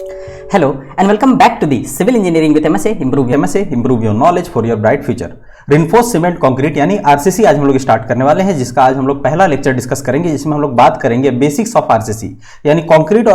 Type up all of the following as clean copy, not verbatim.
Hello and welcome back to the Civil Engineering with MSA. Improve your knowledge for your bright future. Reinforce cement concrete यानी RCC आज हम लोग start करने वाले हैं, जिसका आज हम लोग पहला लेक्चर डिस्कस करेंगे, जिसमें हम लोग बात करेंगे बेसिक्स ऑफ आरसीसी यानी कंक्रीट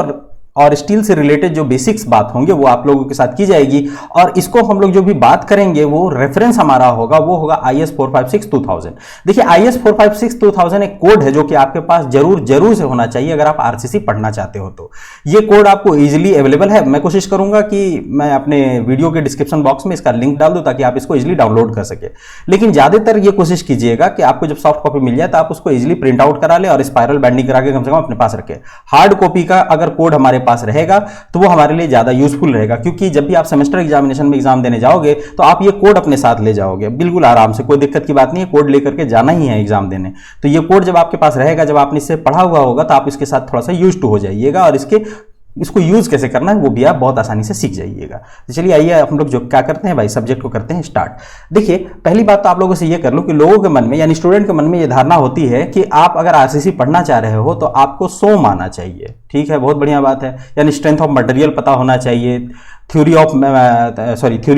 और स्टील से रिलेटेड जो बेसिक्स बात होंगे वो आप लोगों के साथ की जाएगी। और इसको हम लोग जो भी बात करेंगे वो रेफरेंस हमारा होगा, वो होगा IS 456-2000। देखिए IS 456-2000 एक कोड है जो कि आपके पास जरूर से होना चाहिए अगर आप आरसीसी पढ़ना चाहते हो। तो ये कोड आपको इजीली अवेलेबल है। मैं कोशिश करूंगा कि मैं अपने वीडियो के डिस्क्रिप्शन बॉक्स में इसका लिंक डाल दूं ताकि आप इसको इजीली डाउनलोड कर सके। लेकिन ज्यादातर ये कोशिश कीजिएगा कि आपको जब सॉफ्ट कॉपी मिल जाए तो आप उसको इजीली प्रिंट आउट करा ले और स्पाइरल बाइंडिंग करा के कम से कम अपने पास रखें। हार्ड कॉपी का अगर कोड हमारे पास रहेगा तो वो हमारे लिए ज्यादा यूजफुल रहेगा, क्योंकि जब भी आप सेमेस्टर एग्जामिनेशन में एग्जाम देने जाओगे तो आप ये कोड अपने साथ ले जाओगे बिल्कुल आराम से, कोई दिक्कत की बात नहीं है। कोड लेकर के जाना ही है एग्जाम देने। तो ये कोड जब आपके पास रहेगा, जब आपने इससे पढ़ा हुआ होगा, तो आप इसके साथ थोड़ा सा यूज्ड टू हो जाइएगा और इसको यूज कैसे करना है वो भी आप बहुत आसानी से सीख जाइएगा। तो चलिए आइए हम लोग जो क्या करते हैं भाई, सब्जेक्ट को करते हैं स्टार्ट। देखिए पहली बात तो आप लोगों से ये कर लो कि लोगों के मन में यानी स्टूडेंट के मन में ये धारणा होती है कि आप अगर आरसीसी पढ़ना चाह रहे हो तो आपको सोम आना चाहिए। ठीक है, बहुत बढ़िया बात है। यानी स्ट्रेंथ ऑफ मटेरियल पता होना चाहिए, थ्योरी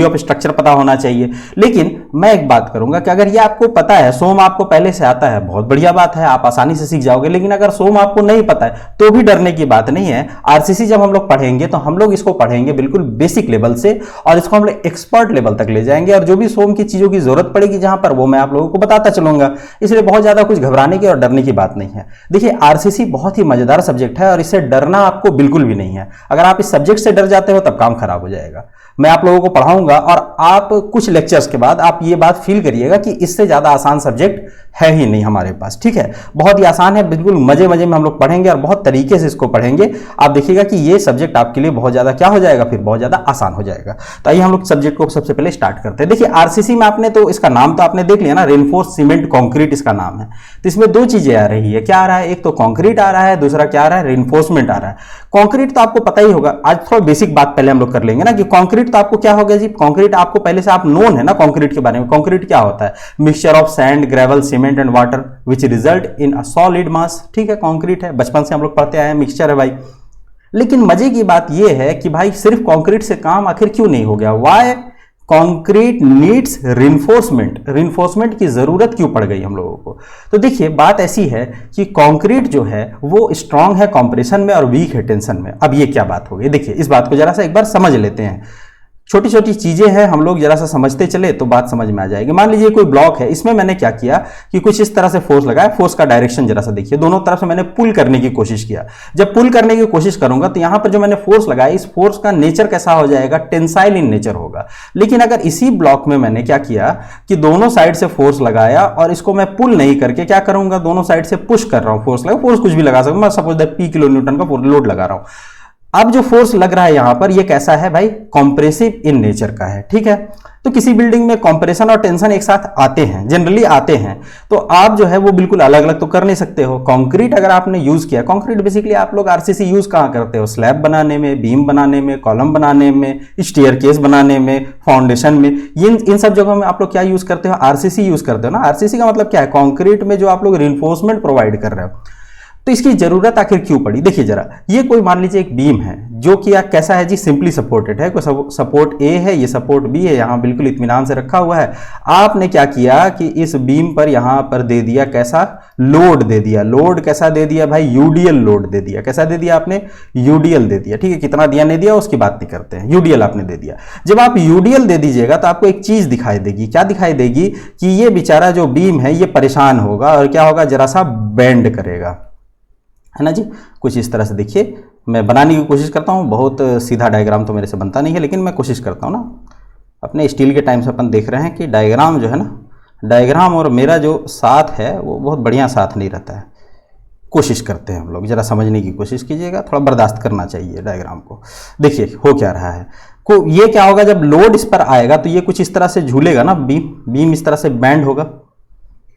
ऑफ स्ट्रक्चर पता होना चाहिए। लेकिन मैं एक बात करूंगा कि अगर ये आपको पता है, सोम आपको पहले से आता है, बहुत बढ़िया बात है, आप आसानी से सीख जाओगे। लेकिन अगर सोम आपको नहीं पता है तो भी डरने की बात नहीं है। आरसीसी जब हम लोग पढ़ेंगे तो हम लोग इसको पढ़ेंगे बिल्कुल बेसिक लेवल से और इसको हम लोग एक्सपर्ट लेवल तक ले जाएंगे। और जो भी सोम की चीजों की जरूरत पड़ेगी जहां पर, वो मैं आप लोगों को बताता चलूंगा। इसलिए बहुत ज्यादा कुछ घबराने की और डरने की बात नहीं है। देखिए आरसीसी बहुत ही मजेदार सब्जेक्ट है और इससे डरना आपको बिल्कुल भी नहीं है। अगर आप इस सब्जेक्ट से डर जाते हो तब काम खराब हो जाएगा। मैं आप लोगों को पढ़ाऊंगा और आप कुछ लेक्चर्स के बाद आप ये बात फील करिएगा कि इससे ज्यादा आसान सब्जेक्ट है ही नहीं हमारे पास। ठीक है, बहुत ही आसान है, बिल्कुल मजे में हम लोग पढ़ेंगे और बहुत तरीके से इसको पढ़ेंगे। आप देखिएगा कि ये सब्जेक्ट आपके लिए बहुत ज्यादा क्या हो जाएगा, फिर बहुत ज्यादा आसान हो जाएगा। तो आइए हम लोग सब्जेक्ट को सबसे पहले स्टार्ट करते हैं। देखिए आरसीसी में आपने तो इसका नाम तो आपने देख लिया ना, रिइंफोर्स्ड सीमेंट कंक्रीट इसका नाम है। तो इसमें दो चीजें आ रही है, क्या आ रहा है, एक तो कंक्रीट आ रहा है, दूसरा क्या आ रहा है, रिइंफोर्समेंट आ रहा है। कंक्रीट तो आपको पता ही होगा, आज थोड़ा बेसिक बात पहले हम लोग कर लेंगे ना कि कंक्रीट तो आपको क्या हो गया जी। कंक्रीट आपको पहले से आप नोन है ना कंक्रीट के बारे में। कंक्रीट क्या होता है, mixture of sand, gravel, cement and water which result in a solid मास। ठीक है, कंक्रीट है, बचपन से हम लोग पढ़ते आए हैं, मिक्सचर है भाई। लेकिन मजे की बात यह है कि भाई सिर्फ कंक्रीट से काम आखिर क्यों नहीं हो गया। व्हाई कंक्रीट नीड्स रिइंफोर्समेंट की जरूरत क्यों पड़ गई हम लोगों को। तो देखिए बात ऐसी है कि कंक्रीट जो है वो स्ट्रांग है कंप्रेशन में और वीक है टेंशन में। अब ये क्या बात हो गई, देखिए इस बात को जरा सा एक बार समझ लेते हैं। छोटी छोटी चीजें हैं, हम लोग जरा सा समझते चले तो बात समझ में आ जाएगी। मान लीजिए कोई ब्लॉक है, इसमें मैंने क्या किया कि कुछ इस तरह से फोर्स लगाया। फोर्स का डायरेक्शन जरा सा देखिए, दोनों तरफ से मैंने पुल करने की कोशिश किया। जब पुल करने की कोशिश करूंगा तो यहां पर जो मैंने फोर्स लगाया, इस फोर्स का नेचर कैसा हो जाएगा, टेंसाइल इन नेचर होगा। लेकिन अगर इसी ब्लॉक में मैंने क्या किया कि दोनों साइड से फोर्स लगाया और इसको मैं पुल नहीं करके क्या करूंगा, दोनों साइड से पुश कर रहा हूं। फोर्स कुछ भी लगा सकूं, मैं suppose that P kilo Newton का लोड लगा रहा हूं। अब जो फोर्स लग रहा है यहां पर, ये कैसा है भाई, कॉम्प्रेसिव इन नेचर का है। ठीक है, तो किसी बिल्डिंग में कॉम्प्रेशन और टेंशन एक साथ आते हैं, जनरली आते हैं। तो आप जो है वो बिल्कुल अलग अलग तो कर नहीं सकते हो। कंक्रीट अगर आपने यूज किया, कंक्रीट बेसिकली आप लोग आरसीसी यूज कहां करते हो, स्लैब बनाने में, बीम बनाने में, कॉलम बनाने में, स्टेयरकेस बनाने में, फाउंडेशन में, इन सब जगहों में आप लोग क्या यूज करते हो, आरसीसी यूज करते हो ना। आरसीसी का मतलब क्या है, कंक्रीट में जो आप लोग रिइंफोर्समेंट प्रोवाइड कर रहे हो। तो इसकी जरूरत आखिर क्यों पड़ी, देखिए जरा, ये कोई मान लीजिए एक बीम है जो कि कैसा है जी, सिंपली सपोर्टेड है। कोई सपोर्ट ए है, ये सपोर्ट बी है, यहां बिल्कुल इत्मीनान से रखा हुआ है। आपने क्या किया कि इस बीम पर यहां पर दे दिया कैसा, लोड दे दिया। लोड कैसा दे दिया भाई, यूडीएल लोड दे दिया। कैसा दे दिया आपने, यूडीएल दे दिया। ठीक है, कितना दिया नहीं दिया उसकी बात नहीं करते हैं, यूडीएल आपने दे दिया। जब आप यूडीएल दे दीजिएगा तो आपको एक चीज दिखाई देगी, क्या दिखाई देगी कि ये बेचारा जो बीम है ये परेशान होगा और क्या होगा, जरा सा बेंड करेगा, है ना जी। कुछ इस तरह से देखिए, मैं बनाने की कोशिश करता हूँ, बहुत सीधा डायग्राम तो मेरे से बनता नहीं है, लेकिन मैं कोशिश करता हूँ ना। अपने स्टील के टाइम से अपन देख रहे हैं कि डायग्राम जो है ना, डायग्राम और मेरा जो साथ है वो बहुत बढ़िया साथ नहीं रहता है। कोशिश करते हैं हम लोग, जरा समझने की कोशिश कीजिएगा, थोड़ा बर्दाश्त करना चाहिए डायग्राम को। देखिए हो क्या रहा है, ये क्या होगा, जब लोड इस पर आएगा तो ये कुछ इस तरह से झूलेगा ना, बीम इस तरह से बैंड होगा।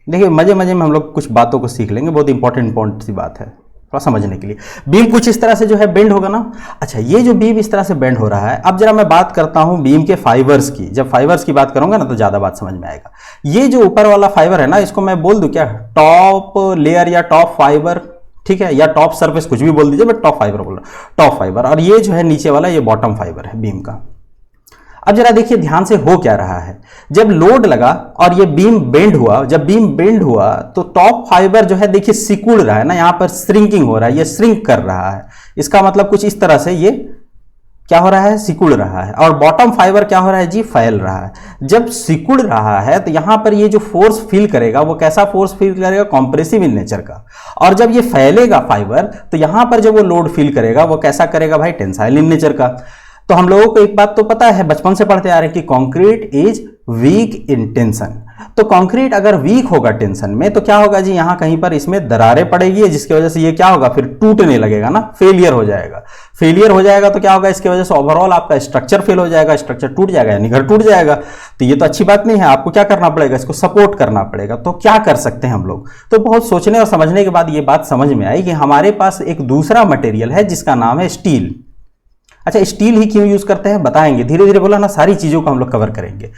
देखिए मजे में हम लोग कुछ बातों को सीख लेंगे, बहुत इंपॉर्टेंट सी बात है थोड़ा समझने के लिए। बीम कुछ इस तरह से जो है बेंड होगा ना। अच्छा, ये जो बीम इस तरह से बेंड हो रहा है, अब जरा मैं बात करता हूं बीम के फाइबर्स की। जब फाइबर्स की बात करूंगा ना तो ज्यादा बात समझ में आएगा। ये जो ऊपर वाला फाइबर है ना, इसको मैं बोल दूं क्या, टॉप लेयर या टॉप फाइबर। ठीक है, या टॉप सरफेस कुछ भी बोल दीजिए, बट टॉप फाइबर बोल रहा हूं, टॉप फाइबर। और ये जो है नीचे वाला ये बॉटम फाइबर है बीम का। अब जरा देखिए ध्यान से हो क्या रहा है, जब लोड लगा और ये बीम बेंड हुआ, जब बीम बेंड हुआ तो टॉप फाइबर जो है देखिए सिकुड़ रहा है ना, यहां पर श्रिंकिंग हो रहा है, ये श्रिंक कर रहा है। इसका मतलब कुछ इस तरह से ये क्या हो रहा है, सिकुड़ रहा है। और बॉटम फाइबर क्या हो रहा है जी, फैल रहा है। जब सिकुड़ रहा है तो यहां पर ये जो फोर्स फील करेगा वो कैसा फोर्स फील करेगा, कॉम्प्रेसिव इन नेचर का। और जब ये फैलेगा फाइबर तो यहां पर जब वो लोड फील करेगा वो कैसा करेगा भाई, टेंसाइल इन नेचर का। तो हम लोगों को एक बात तो पता है, बचपन से पढ़ते आ रहे हैं कि concrete is weak in tension. तो कंक्रीट अगर वीक होगा टेंशन में तो क्या होगा जी, यहां कहीं पर इसमें दरारें पड़ेगी, जिसकी वजह से ये क्या होगा, फिर टूटने लगेगा ना, फेलियर हो जाएगा। फेलियर हो जाएगा तो क्या होगा, इसकी वजह से ओवरऑल आपका स्ट्रक्चर फेल हो जाएगा, स्ट्रक्चर टूट जाएगा, यानी घर टूट जाएगा। तो ये तो अच्छी बात नहीं है, आपको क्या करना पड़ेगा, इसको सपोर्ट करना पड़ेगा। तो क्या कर सकते हैं हम लोग, तो बहुत सोचने और समझने के बाद ये बात समझ में आई कि हमारे पास एक दूसरा मटेरियल है जिसका नाम है स्टील। अच्छा, स्टील ही क्यों यूज करते हैं बताएंगे, धीरे धीरे बोला ना, सारी चीजों को हम लोग कवर करेंगे।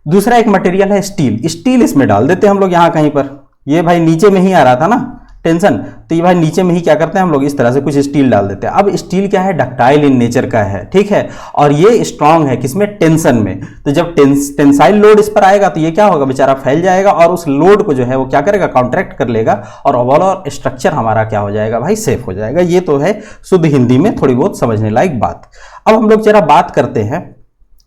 दूसरा एक मटेरियल है स्टील। स्टील इसमें डाल देते हैं हम लोग यहां कहीं पर, ये भाई नीचे में ही आ रहा था ना टेंशन, तो ये भाई नीचे में ही क्या करते हैं हम लोग, इस तरह से कुछ स्टील डाल देते हैं। अब स्टील क्या है, डक्टाइल इन नेचर का है, ठीक है, और ये स्ट्रांग है किसमें, टेंशन में। तो जब टेंसाइल लोड इस पर आएगा तो ये क्या होगा, बेचारा फैल जाएगा और उस लोड को जो है वो क्या करेगा, कॉन्ट्रैक्ट कर लेगा, और ओवरऑल स्ट्रक्चर हमारा क्या हो जाएगा भाई, सेफ हो जाएगा। ये तो है शुद्ध हिंदी में थोड़ी बहुत समझने लायक बात। अब हम लोग जरा बात करते हैं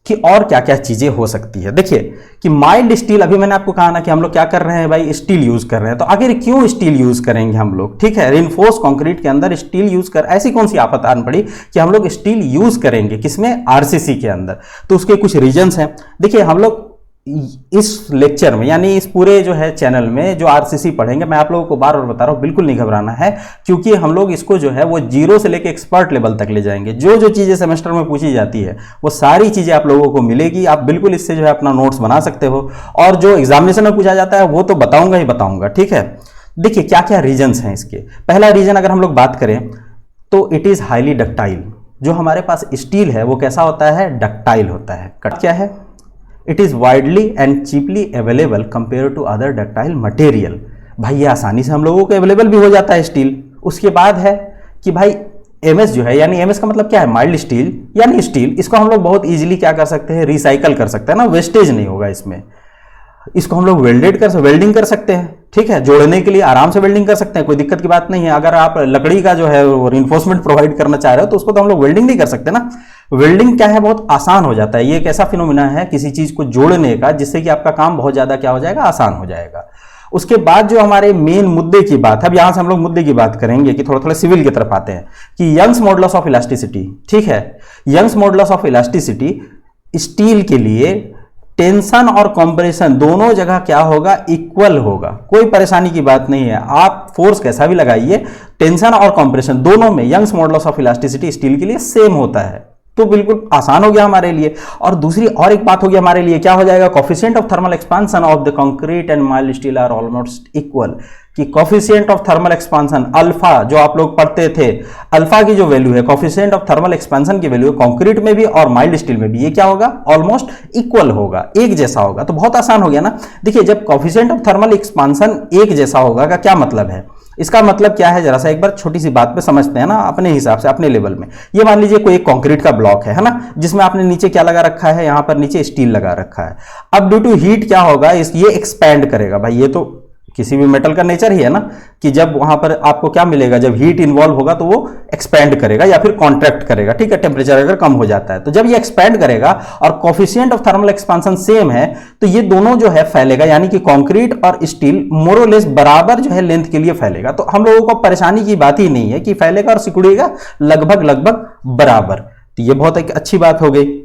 कि और क्या क्या चीजें हो सकती है। देखिए कि माइल्ड स्टील, अभी मैंने आपको कहा ना कि हम लोग क्या कर रहे हैं भाई, स्टील यूज कर रहे हैं। तो आखिर क्यों स्टील यूज करेंगे हम लोग, ठीक है, रिइंफोर्स कंक्रीट के अंदर स्टील यूज कर, ऐसी कौन सी आफत आन पड़ी कि हम लोग स्टील यूज करेंगे किसमें, आरसीसी के अंदर। तो उसके कुछ रीजंस हैं। देखिए हम लोग इस लेक्चर में यानी इस पूरे जो है चैनल में जो आरसीसी पढ़ेंगे, मैं आप लोगों को बार बार बता रहा हूं, बिल्कुल नहीं घबराना है, क्योंकि हम लोग इसको जो है वो जीरो से लेकर एक्सपर्ट लेवल तक ले जाएंगे। जो जो चीजें सेमेस्टर में पूछी जाती है वो सारी चीजें आप लोगों को मिलेगी। आप बिल्कुल इससे जो है अपना नोट्स बना सकते हो, और जो एग्जामिनेशन में पूछा जाता है वो तो बताऊंगा ही बताऊंगा, ठीक है। देखिए क्या क्या रीजंस हैं इसके। पहला रीजन अगर हम लोग बात करें तो इट इज हाईली डक्टाइल। जो हमारे पास स्टील है वो कैसा होता है, डक्टाइल होता है। क्या है, it is widely and cheaply available compare to other ductile material. भाई ये आसानी से हम लोगों को अवेलेबल भी हो जाता है स्टील। उसके बाद है कि भाई एमएस जो है, यानी एमएस का मतलब क्या है, माइल्ड स्टील, यानी स्टील, इसको हम लोग बहुत इजीली क्या कर सकते हैं, रिसाइकल कर सकते हैं ना, वेस्टेज नहीं होगा इसमें। इसको हम लोग वेल्डिंग कर सकते हैं, ठीक है, जोड़ने के लिए आराम से वेल्डिंग कर सकते हैं, कोई दिक्कत की बात नहीं है। अगर आप लकड़ी का जो है रिइंफोर्समेंट प्रोवाइड करना चाह रहे हो तो उसको तो हम लोग वेल्डिंग नहीं कर सकते ना। वेल्डिंग क्या है, बहुत आसान हो जाता है। ये एक ऐसा फिनोमिना है किसी चीज को जोड़ने का जिससे कि आपका काम बहुत ज्यादा क्या हो जाएगा, आसान हो जाएगा। उसके बाद जो हमारे मेन मुद्दे की बात है, अब यहां से हम लोग मुद्दे की बात करेंगे कि थोड़ा थोड़ा सिविल की तरफ आते हैं कि यंग्स मॉडुलस ऑफ इलास्टिसिटी, ठीक है, Young's modulus of elasticity steel के लिए टेंशन और कंप्रेशन दोनों जगह क्या होगा, इक्वल होगा। कोई परेशानी की बात नहीं है, आप फोर्स कैसा भी लगाइए, टेंशन और कंप्रेशन दोनों में Young's modulus of elasticity steel के लिए सेम होता है। तो बिल्कुल आसान हो गया हमारे लिए। और दूसरी और एक बात होगी हमारे लिए, क्या हो जाएगा, coefficient of thermal expansion of the concrete and mild steel are almost equal. कि coefficient of thermal expansion alpha, जो आप लोग पढ़ते थे, अल्फा की जो वैल्यू है, कोफिशिएंट ऑफ थर्मल एक्सपांशन की वैल्यू कंक्रीट में भी और माइल्ड स्टील में भी ये क्या होगा, ऑलमोस्ट इक्वल होगा, एक जैसा होगा। तो बहुत आसान हो गया ना। देखिए जब कोफिशिएंट ऑफ थर्मल एक्सपांशन एक जैसा होगा का क्या मतलब है, इसका मतलब क्या है, जरा सा एक बार छोटी सी बात पे समझते हैं ना, अपने हिसाब से अपने लेवल में। ये मान लीजिए कोई एक कंक्रीट का ब्लॉक है ना, जिसमें आपने नीचे क्या लगा रखा है, यहां पर नीचे स्टील लगा रखा है। अब ड्यू टू हीट क्या होगा, ये एक्सपैंड करेगा। भाई ये तो किसी भी मेटल का नेचर ही है ना कि जब वहां पर आपको क्या मिलेगा, जब हीट इन्वॉल्व होगा तो वो एक्सपैंड करेगा या फिर कॉन्ट्रैक्ट करेगा, ठीक है, टेम्परेचर अगर कम हो जाता है तो जब ये एक्सपैंड करेगा और coefficient of thermal expansion same है तो ये दोनों जो है फैलेगा, यानी कि कंक्रीट और स्टील मोरोलेस बराबर जो है लेंथ के लिए फैलेगा। तो हम लोगों को परेशानी की बात ही नहीं है कि फैलेगा और सिकुड़ेगा लगभग बराबर। तो ये बहुत एक अच्छी बात हो गई,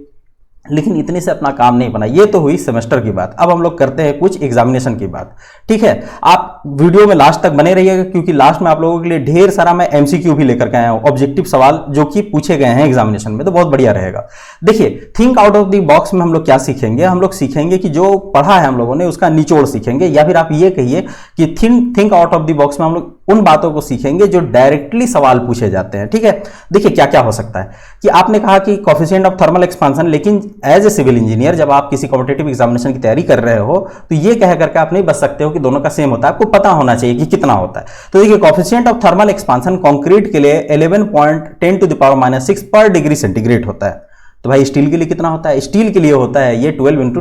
लेकिन इतने से अपना काम नहीं बना। ये तो हुई सेमेस्टर की बात। अब हम लोग करते हैं कुछ एग्जामिनेशन की बात, ठीक है। आप वीडियो में लास्ट तक बने रहिएगा, क्योंकि लास्ट में आप लोगों के लिए ढेर सारा मैं एमसीक्यू भी लेकर के आया हूं, ऑब्जेक्टिव सवाल जो कि पूछे गए हैं एग्जामिनेशन में, तो बहुत बढ़िया रहेगा। देखिए think out of the box में हम लोग क्या सीखेंगे, हम लोग सीखेंगे कि जो पढ़ा है हम लोगों ने उसका निचोड़ सीखेंगे, या फिर आप ये कहिए कि think out of the box में हम लोग उन बातों को सीखेंगे जो डायरेक्टली सवाल पूछे जाते हैं। ठीक है, देखिए क्या क्या हो सकता है कि आपने कहा कि कोफिशिएंट ऑफ थर्मल एक्सपांशन, लेकिन एज ए सिविल इंजीनियर जब आप किसी कॉम्पिटिटिव एग्जामिनेशन की तैयारी कर रहे हो तो ये कह करके आप नहीं बच सकते हो कि दोनों का सेम होता है, आपको पता होना चाहिए कि कितना होता है। तो देखिए coefficient of thermal expansion concrete के लिए 11.10⁻⁶ पर डिग्री सेंटीग्रेड होता है। तो भाई स्टील के लिए कितना होता है? स्टील के लिए होता है ये 12 ×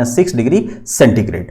10⁻⁶ डिग्री सेंटीग्रेड।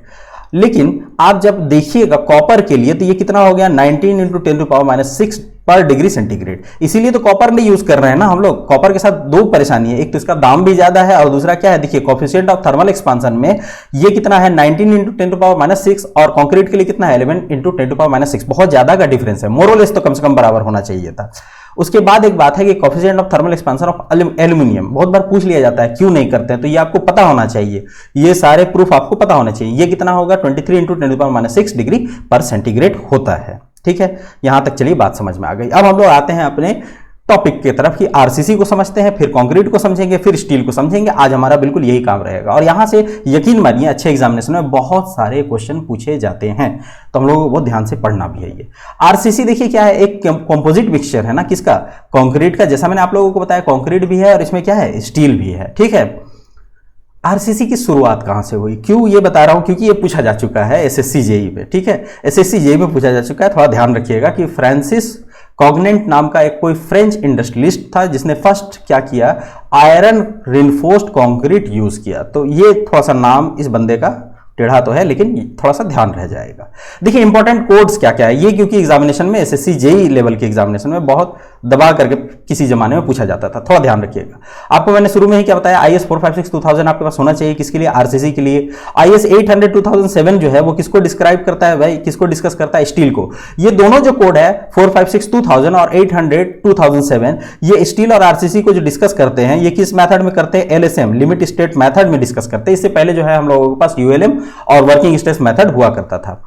लेकिन आप जब देखिएगा कॉपर के लिए तो ये कितना हो गया 19 × 10⁻⁶ पर डिग्री सेंटीग्रेड। इसीलिए तो कॉपर नहीं यूज कर रहे हैं ना हम लोग। कॉपर के साथ दो परेशानी है, एक तो इसका दाम भी ज्यादा है और दूसरा क्या है, देखिए कोफिशिएंट ऑफ थर्मल एक्सपांशन में ये कितना है 19 × 10⁻⁶ और कंक्रीट के लिए कितना है 11 × 10⁻⁶। बहुत ज्यादा का डिफरेंस है, मोरलेस तो कम से कम बराबर होना चाहिए था। उसके बाद एक बात है कि coefficient of thermal expansion of aluminium बहुत बार पूछ लिया जाता है, क्यों नहीं करते हैं, तो ये आपको पता होना चाहिए, ये सारे प्रूफ आपको पता होने चाहिए। ये कितना होगा 23 × 10⁻⁶ डिग्री पर सेंटीग्रेड होता है। ठीक है, यहां तक चलिए बात समझ में आ गई। अब हम लोग आते हैं अपने टॉपिक की तरफ कि आरसीसी को समझते हैं, फिर कंक्रीट को समझेंगे, फिर स्टील को समझेंगे। आज हमारा बिल्कुल यही काम रहेगा और यहां से यकीन मानिए अच्छे एग्जामिनेशन में बहुत सारे क्वेश्चन पूछे जाते हैं, तो हम लोगों को बहुत ध्यान से पढ़ना भी है। ये आरसीसी देखिए क्या है, एक कंपोजिट मिक्सचर है ना, किसका, कंक्रीट का। जैसा मैंने आप लोगों को बताया कंक्रीट भी है और इसमें क्या है, स्टील भी है। ठीक है, आरसीसी की शुरुआत कहां से हुई, क्यों ये बता रहा हूं, क्योंकि ये पूछा जा चुका है एसएससी जेई में। ठीक है, एसएससी जेई में पूछा जा चुका है। थोड़ा ध्यान रखिएगा कि फ्रांसिस कॉग्नेंट नाम का एक कोई फ्रेंच इंडस्ट्रियलिस्ट था जिसने फर्स्ट क्या किया, आयरन रिइंफोर्स्ड कंक्रीट यूज किया। तो ये थोड़ा सा नाम इस बंदे का टेढ़ा तो है लेकिन थोड़ा सा ध्यान रह जाएगा। देखिए इंपॉर्टेंट कोड्स क्या क्या है ये, क्योंकि एग्जामिनेशन में एसएससी जेई लेवल के एग्जामिनेशन में बहुत दबा करके किसी जमाने में पूछा जाता था, थोड़ा ध्यान रखिएगा। आपको मैंने शुरू में ही क्या बताया, आईएस 456-2000 आपके पास होना चाहिए, किसके लिए, आरसीसी के लिए। आईएस 800-2007 जो है वो किसको डिस्क्राइब करता है भाई, किसको डिस्कस करता है, स्टील को। ये दोनों जो कोड है 456-2000 और 800-2007 ये स्टील और आरसीसी को जो डिस्कस करते हैं ये किस मेथड में करते हैं, एलएसएम लिमिट स्टेट मेथड में डिस्कस करते हैं। इससे पहले जो है हम लोगों के पास यूएलएम और वर्किंग स्ट्रेस मेथड हुआ करता था।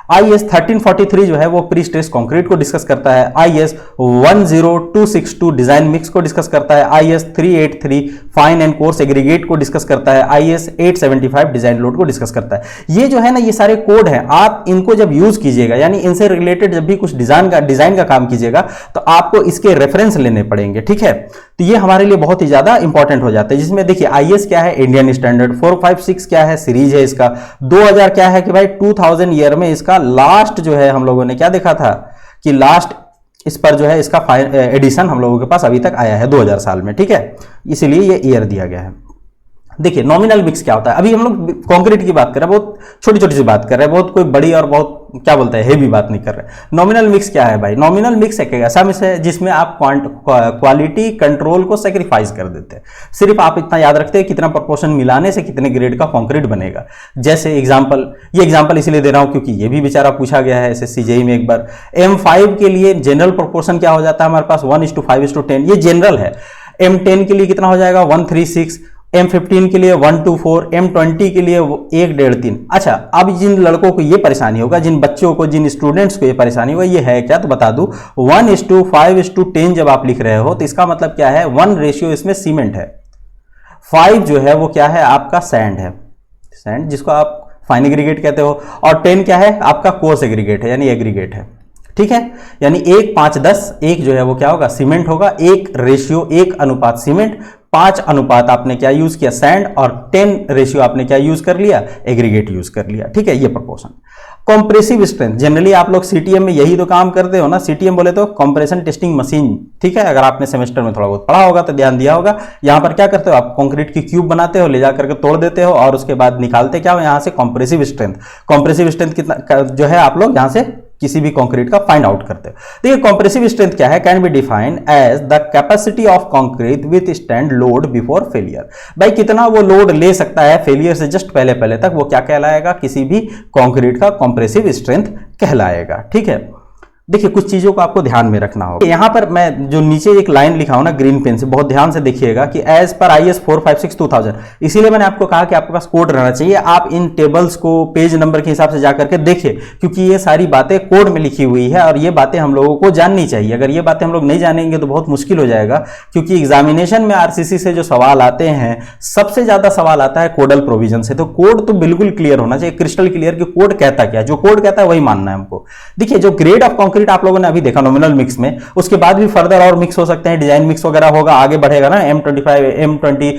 आईएस 1343 जो है वो प्री स्ट्रेस कंक्रीट को डिस्कस करता है। आईएस 10262 डिजाइन मिक्स को डिस्कस करता है। IS 383 fine and coarse aggregate को डिस्कस करता है। आईएस 875 डिजाइन लोड को डिस्कस करता है। ये जो है ना ये सारे कोड हैं, आप इनको जब यूज कीजिएगा यानी इनसे रिलेटेड जब भी कुछ डिजाइन का काम कीजिएगा तो आपको इसके रेफरेंस लेने पड़ेंगे। ठीक है, तो ये हमारे लिए बहुत ही ज्यादा इंपॉर्टेंट हो जाता है। जिसमें देखिए आईएस क्या है, इंडियन स्टैंडर्ड, 456 क्या है, सीरीज है इसका, 2000 क्या है कि भाई 2000 ईयर में इसका लास्ट जो है हम लोगों ने क्या देखा था कि लास्ट इस पर जो है इसका एडिशन हम लोगों के पास अभी तक आया है 2000 साल में। ठीक है, इसीलिए ये ईयर दिया गया है। देखिए नॉमिनल मिक्स क्या होता है, अभी हम लोग कंक्रीट की बात कर रहे हैं, बहुत छोटी छोटी सी बात कर रहे हैं, बहुत कोई बड़ी और बहुत क्या बोलते हैं हेवी बात नहीं कर रहे। नॉमिनल मिक्स क्या है भाई, नॉमिनल मिक्स एक ऐसा मिक्स है जिसमें आप क्वालिटी कंट्रोल को सेक्रीफाइस कर देते हैं। सिर्फ आप इतना याद रखते हैं कितना प्रोपोर्शन मिलाने से कितने ग्रेड का कंक्रीट बनेगा। जैसे एग्जांपल, ये एग्जांपल इसीलिए दे रहा हूं क्योंकि ये भी बेचारा पूछा गया है एसएससी जेईई में एक बार। M5 के लिए जनरल प्रोपोर्शन क्या हो जाता है हमारे पास 1:5:10, ये जनरल है। M10 के लिए कितना हो जाएगा 1:3:6, M15 के लिए 1:4, M20 के लिए 1:3:3। अच्छा, अब जिन लड़कों को ये परेशानी होगा, जिन बच्चों को, जिन स्टूडेंट्स को ये परेशानी होगा, ये है क्या तो बता दूं, 1:5:10 जब आप लिख रहे हो तो इसका मतलब क्या है, 1 रेशियो इसमें सीमेंट है, 5 जो है वो क्या है आपका सैंड है, सैंड जिसको आप फाइन एग्रीगेट कहते हो, और 10 क्या है आपका कोर्स एग्रीगेट है यानी एग्रीगेट है। ठीक है, यानी 1:5:10, 1 जो है वो क्या होगा सीमेंट होगा, 1:1 सीमेंट, 5 अनुपात आपने क्या यूज किया सैंड, और 10 रेशियो आपने क्या यूज कर लिया एग्रीगेट यूज कर लिया। ठीक है, ये प्रोपोर्शन। कंप्रेसिव स्ट्रेंथ, जनरली आप लोग सीटीएम में यही तो काम करते हो ना, सीटीएम बोले तो कंप्रेशन टेस्टिंग मशीन। ठीक है, अगर आपने सेमेस्टर में थोड़ा बहुत पढ़ा होगा तो ध्यान दिया होगा। यहां पर क्या करते हो आप, कंक्रीट की क्यूब बनाते हो, ले जा करके तोड़ देते हो और उसके बाद निकालते क्या हो यहां से कंप्रेसिव स्ट्रेंथ। कंप्रेसिव स्ट्रेंथ कितना जो है आप लोग यहां से किसी भी कंक्रीट का फाइंड आउट करते हो। देखिए कंप्रेसिव स्ट्रेंथ क्या है, can be defined as the capacity of concrete with stand load before failure. भाई कितना वो लोड ले सकता है फेलियर से जस्ट पहले पहले तक, वो क्या कहलाएगा, किसी भी कंक्रीट का कंप्रेसिव स्ट्रेंथ कहलाएगा। ठीक है, देखिए कुछ चीजों को आपको ध्यान में रखना होगा। यहां पर मैं जो नीचे एक लाइन लिखा हूं ना ग्रीन पेन से, बहुत ध्यान से देखिएगा कि एज पर IAS 456/2000, इसीलिए मैंने आपको कहा कि आपके पास कोड रहना चाहिए। आप इन टेबल्स को पेज नंबर के हिसाब से जाकर के देखिए, क्योंकि ये सारी बातें कोड में लिखी हुई है और ये बातें हम लोगों को जाननी चाहिए। अगर ये बातें हम लोग नहीं जानेंगे तो बहुत मुश्किल हो जाएगा, क्योंकि एग्जामिनेशन में RCC से जो सवाल आते हैं सबसे ज्यादा सवाल आता है कोडल प्रोविजन से। तो कोड तो बिल्कुल क्लियर होना चाहिए, क्रिस्टल क्लियर कि कोड कहता क्या है, जो कोड कहता है वही मानना है हमको। देखिए जो ग्रेड ऑफ कंक्रीट आप लोगों ने अभी देखा नॉमिनल मिक्स में, उसके बाद भी फर्दर और मिक्स हो सकते हैं, डिजाइन मिक्स वगैरह होगा, आगे बढ़ेगा ना M25, M30,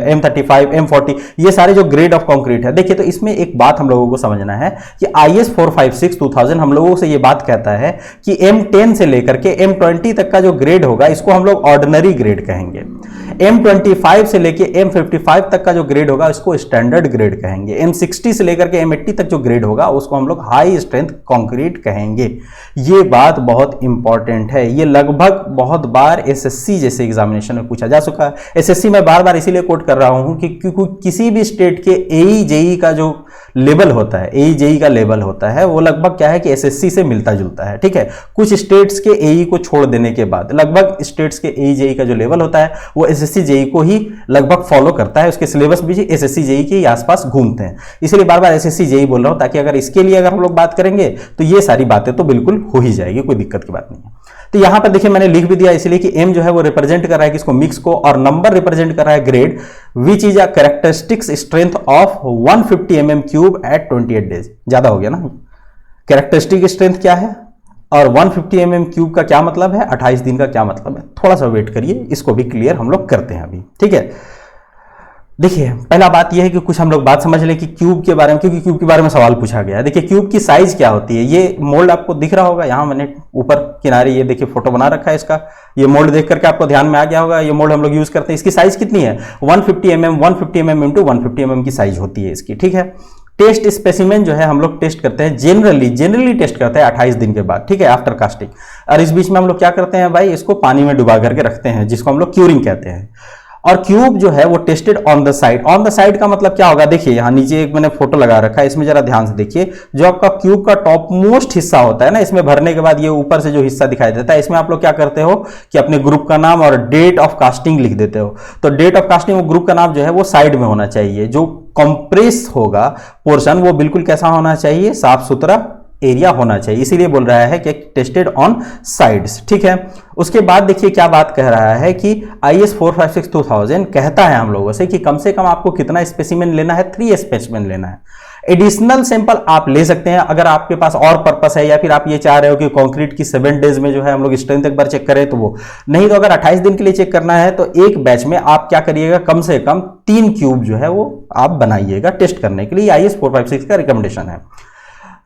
M35, M40, ये सारे जो ग्रेड ऑफ कंक्रीट है। देखिए तो इसमें एक बात हम लोगों को समझना है कि IAS 456/2000 हम लोगों से ये बात कहता है कि M10 से लेकर के M20 तक का जो ग्रेड होगा इसको हम लोग ऑर्डिनरी ग्रेड कहेंगे। M25 से लेके M55 तक का जो ग्रेड होगा इसको स्टैंडर्ड ग्रेड कहेंगे। M60 से लेकर के M80 तक जो ग्रेड होगा उसको हम लोग हाई स्ट्रेंथ कंक्रीट कहेंगे। ये बात बहुत इंपॉर्टेंट है, ये लगभग बहुत बार SSC जैसे एग्जामिनेशन में पूछा जा चुका है। SSC में बार बार इसीलिए कोट कर रहा हूं कि किसी भी स्टेट के AE JE का जो लेवल होता है, AE JE का लेवल होता है, वो लगभग क्या है कि SSC से मिलता जुलता है। ठीक है, कुछ स्टेट्स के AE को छोड़ देने के बाद लगभग स्टेट्स के AE JE का जो लेवल होता है वो SSC JE को ही लगभग फॉलो करता है, उसके सिलेबस भी SSC JE के आसपास घूमते हैं। इसलिए बार बार SSC JE बोल रहा हूं, ताकि अगर इसके लिए अगर हम लोग बात करेंगे तो ये सारी बातें तो बिल्कुल हो ही जाएगी, कोई दिक्कत की बात नहीं है। तो यहां पर देखिए मैंने लिख भी दिया, इसलिए कि M जो है वो रिप्रेजेंट कर रहा है किसको, मिक्स को, और नंबर रिप्रेजेंट कर रहा है grade, which is a characteristics strength of 150 mm cube at 28 days. ज्यादा हो गया ना, कैरेक्टरिस्टिक स्ट्रेंथ क्या है और 150 mm क्यूब का क्या मतलब है, 28 दिन का क्या मतलब है। थोड़ा सा वेट करिए, इसको भी क्लियर हम लोग करते हैं अभी। ठीक है, देखिए पहला बात यह है कि कुछ हम लोग बात समझ लें कि क्यूब के बारे में, क्योंकि क्यूब के बारे में सवाल पूछा गया है। देखिए क्यूब की साइज क्या होती है, ये मोल्ड आपको दिख रहा होगा, यहां मैंने ऊपर किनारे ये देखिए फोटो बना रखा है इसका, ये मोल्ड देख करके आपको ध्यान में आ गया होगा। ये मोल्ड हम लोग यूज करते हैं। इसकी साइज कितनी है, 150 mm इंटू 150 mm की साइज होती है इसकी। ठीक है, टेस्ट स्पेसिमेन जो है हम लोग टेस्ट करते हैं, जनरली टेस्ट करते हैं 28 दिन के बाद। ठीक है, आफ्टर कास्टिंग। और इस बीच में हम लोग क्या करते हैं भाई, इसको पानी में डुबा करके रखते हैं, जिसको हम लोग क्यूरिंग कहते हैं। और क्यूब जो है वो tested on the side. On the side का मतलब क्या होगा, देखिए यहां नीचे एक मैंने फोटो लगा रखा है, इसमें जरा ध्यान से देखिए। जो आपका क्यूब का टॉप मोस्ट हिस्सा होता है ना, इसमें भरने के बाद ये ऊपर से जो हिस्सा दिखाई देता है, इसमें आप लोग क्या करते हो कि अपने ग्रुप का नाम और डेट ऑफ कास्टिंग लिख देते हो। तो डेट ऑफ कास्टिंग, वो ग्रुप का नाम जो है वो साइड में होना चाहिए। जो कंप्रेस होगा पोर्शन वो बिल्कुल कैसा होना चाहिए, साफ सुथरा एरिया होना चाहिए, इसीलिए बोल रहा है कि टेस्टेड ऑन साइड्स। ठीक है, उसके बाद देखिए क्या बात कह रहा है कि IAS 456/2000 कहता है हम लोगों से कि कम आपको कितना स्पेसिमेन लेना है, 3 स्पेसिमेन लेना है। एडिशनल सैंपल आप ले सकते हैं अगर आपके पास और पर्पस है, या फिर आप ये चाह रहे हो कि कंक्रीट की 7 डेज में जो है हम लोग स्ट्रेंथ एक बार चेक करें तो वो नहीं। तो अगर 28 दिन के लिए चेक करना है तो एक बैच में आप क्या करिएगा, कम से कम 3 क्यूब जो है वो आप बनाइएगा टेस्ट करने के लिए। IAS 456 का रिकमेंडेशन है।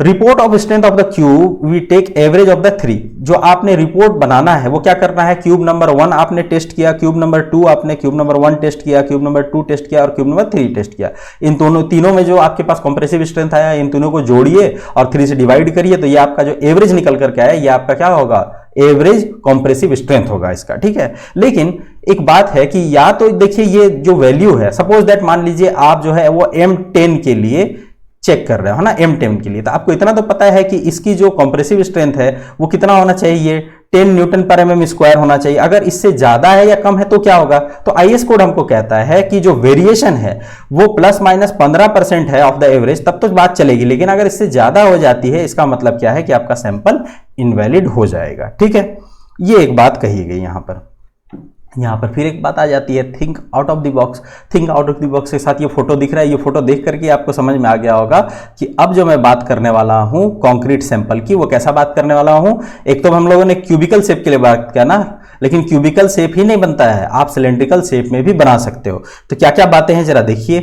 Report of strength of the cube we take average of the 3। जो आपने रिपोर्ट बनाना है वो क्या करना है, क्यूब नंबर 1 आपने टेस्ट किया, क्यूब नंबर 2 आपने क्यूब नंबर 1 टेस्ट किया, क्यूब नंबर 2 टेस्ट किया और क्यूब नंबर 3 टेस्ट किया। इन तीनों में जो आपके पास कंप्रेसिव स्ट्रेंथ आया, इन तीनों को जोड़िए और 3 से डिवाइड करिए, तो ये आपका जो एवरेज निकल करके आया ये आपका क्या होगा, एवरेज कंप्रेसिव स्ट्रेंथ होगा इसका। ठीक है, लेकिन एक बात है कि या तो देखिए ये जो वैल्यू है, सपोज दैट मान लीजिए आप जो है वो M10 के लिए चेक कर रहे हो ना, M10 के लिए, तो आपको इतना तो पता है कि इसकी जो कंप्रेसिव स्ट्रेंथ है वो कितना होना चाहिए, 10 न्यूटन पर mm स्क्वायर होना चाहिए। अगर इससे ज्यादा है या कम है तो क्या होगा, तो IAS कोड हमको कहता है कि जो वेरिएशन है वो ±15% है ऑफ द एवरेज, तब तो बात चलेगी। लेकिन अगर इससे ज्यादा हो जाती है इसका मतलब क्या है कि आपका सैंपल इनवैलिड हो जाएगा। ठीक है, ये एक बात कही गई यहां पर फिर एक बात आ जाती है, think out of the box. Think out of the box के साथ ये फोटो दिख रहा है, ये फोटो देख करके आपको समझ में आ गया होगा कि अब जो मैं बात करने वाला हूं कंक्रीट सैंपल की, वो कैसा बात करने वाला हूं। एक तो हम लोगों ने क्यूबिकल शेप के लिए बात किया ना, लेकिन क्यूबिकल शेप ही नहीं बनता है, आप सिलेंड्रिकल शेप में भी बना सकते हो। तो क्या क्या बातें हैं जरा देखिए।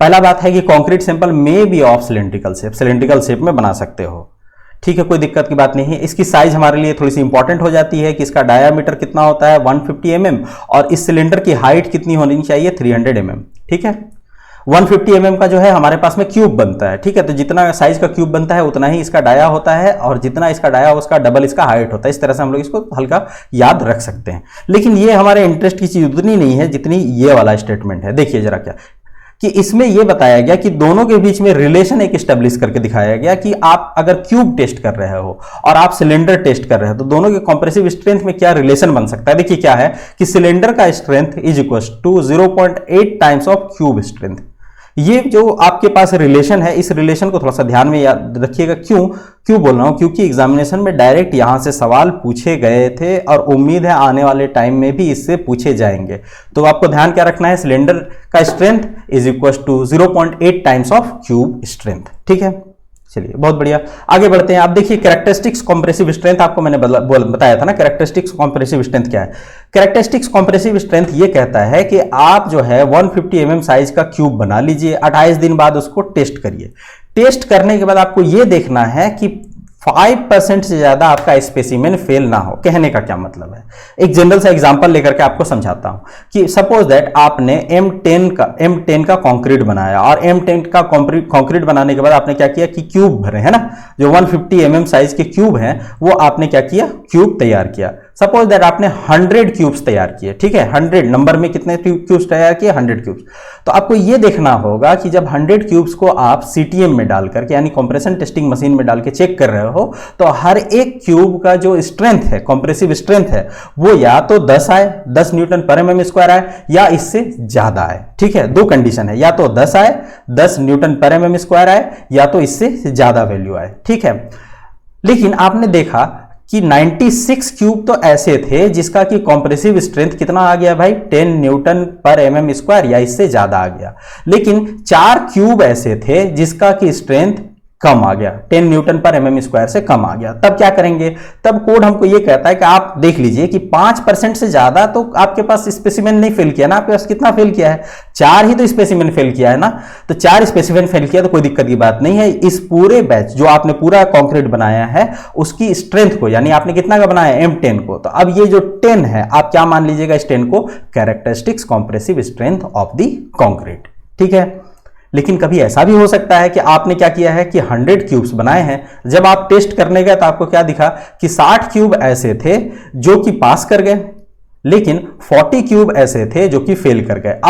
पहला बात है कि कंक्रीट सैंपल में बी ऑफ सिलेंड्रिकल शेप में बना सकते हो। ठीक है, कोई दिक्कत की बात नहीं है। इसकी साइज हमारे लिए थोड़ी सी इंपॉर्टेंट हो जाती है कि इसका डायामीटर कितना होता है, 150 mm, और इस सिलेंडर की हाइट कितनी होनी चाहिए, 300 mm। ठीक है, 150 mm का जो है हमारे पास में क्यूब बनता है। ठीक है, तो जितना साइज का क्यूब बनता है उतना ही इसका डाया होता है, और जितना इसका डाया उसका डबल इसका हाइट होता है। इस तरह से हम लोग इसको हल्का याद रख सकते हैं। लेकिन ये हमारे इंटरेस्ट की चीज उतनी नहीं है जितनी ये वाला स्टेटमेंट है। देखिए जरा क्या कि इसमें यह बताया गया कि दोनों के बीच में रिलेशन एक स्टेब्लिश करके दिखाया गया कि आप अगर क्यूब टेस्ट कर रहे हो और आप सिलेंडर टेस्ट कर रहे हो तो दोनों के कंप्रेसिव स्ट्रेंथ में क्या रिलेशन बन सकता है। देखिए क्या है कि सिलेंडर का strength is equal to 0.8 times of cube strength. ये जो आपके पास रिलेशन है, इस रिलेशन को थोड़ा सा ध्यान में याद रखिएगा। क्यों बोल रहा हूं, क्योंकि एग्जामिनेशन में डायरेक्ट यहां से सवाल पूछे गए थे और उम्मीद है आने वाले टाइम में भी इससे पूछे जाएंगे। तो आपको ध्यान क्या रखना है, सिलेंडर का strength is equal to 0.8 times of cube strength. ठीक है, चलिए बहुत बढ़िया, आगे बढ़ते हैं। आप देखिए कैरेक्टरिस्टिक्स कंप्रेसिव स्ट्रेंथ, आपको मैंने बताया था ना कैरेक्टरिस्टिक्स कंप्रेसिव स्ट्रेंथ क्या है। कैरेक्टरिस्टिक्स कंप्रेसिव स्ट्रेंथ ये कहता है कि आप जो है 150 mm साइज का क्यूब बना लीजिए, 28 दिन बाद उसको टेस्ट करिए। टेस्ट करने के बाद आपको ये देखना है कि 5% से ज्यादा आपका स्पेसिमेन फेल ना हो। कहने का क्या मतलब है, एक जनरल सा एग्जांपल लेकर के आपको समझाता हूं कि सपोज दैट आपने M10 का कंक्रीट बनाया और M10 का कंक्रीट बनाने के बाद आपने क्या किया कि क्यूब भरे, है ना, जो 150 mm साइज के क्यूब हैं वो आपने क्या किया, क्यूब तैयार किया। सपोज दैट आपने 100 क्यूब्स तैयार किए, ठीक है, 100 नंबर में कितने क्यूब्स तैयार किए, 100 क्यूब्स। तो आपको ये देखना होगा कि जब 100 क्यूब्स को आप सीटीएम में डाल करके यानी कंप्रेशन टेस्टिंग मशीन में डाल के चेक कर रहे हो तो हर एक क्यूब का जो स्ट्रेंथ है, कंप्रेसिव स्ट्रेंथ है, वो या तो 10 आए, 10 न्यूटन पर mm स्क्वायर आए, या इससे ज्यादा आए। ठीक है, दो कंडीशन है, या तो 10 आए, 10 न्यूटन पर mm स्क्वायर आए, या तो इससे ज्यादा वैल्यू आए। ठीक है, लेकिन आपने देखा कि 96 क्यूब तो ऐसे थे जिसका कि कंप्रेसिव स्ट्रेंथ कितना आ गया भाई, 10 न्यूटन पर mm स्क्वायर या इससे ज्यादा आ गया। लेकिन 4 क्यूब ऐसे थे जिसका कि स्ट्रेंथ कम आ गया, 10 न्यूटन पर mm स्क्वायर से कम आ गया। तब क्या करेंगे, तब कोड हमको ये कहता है कि आप देख लीजिए कि 5% से ज्यादा तो आपके पास स्पेसिमेन नहीं फेल किया ना, आपके पास कितना फेल किया है, 4 ही तो स्पेसिमेन फेल किया है ना। तो 4 स्पेसिमेन फेल किया तो कोई दिक्कत की बात नहीं है। इस पूरे बैच जो आपने पूरा कंक्रीट बनाया है उसकी स्ट्रेंथ को, यानी आपने कितना का बनाया, M10 को, तो अब ये जो 10 है आप क्या मान लीजिएगा इस 10 को, characteristics compressive strength of the concrete. ठीक है, लेकिन कभी ऐसा भी हो सकता है कि आपने क्या किया है कि 100 क्यूब्स बनाए हैं, जब आप टेस्ट करने गए तो आपको क्या दिखा कि 60 क्यूब ऐसे थे जो कि पास कर गए, लेकिन 40 क्यूब ऐसे थे जो कि फेल कर गए।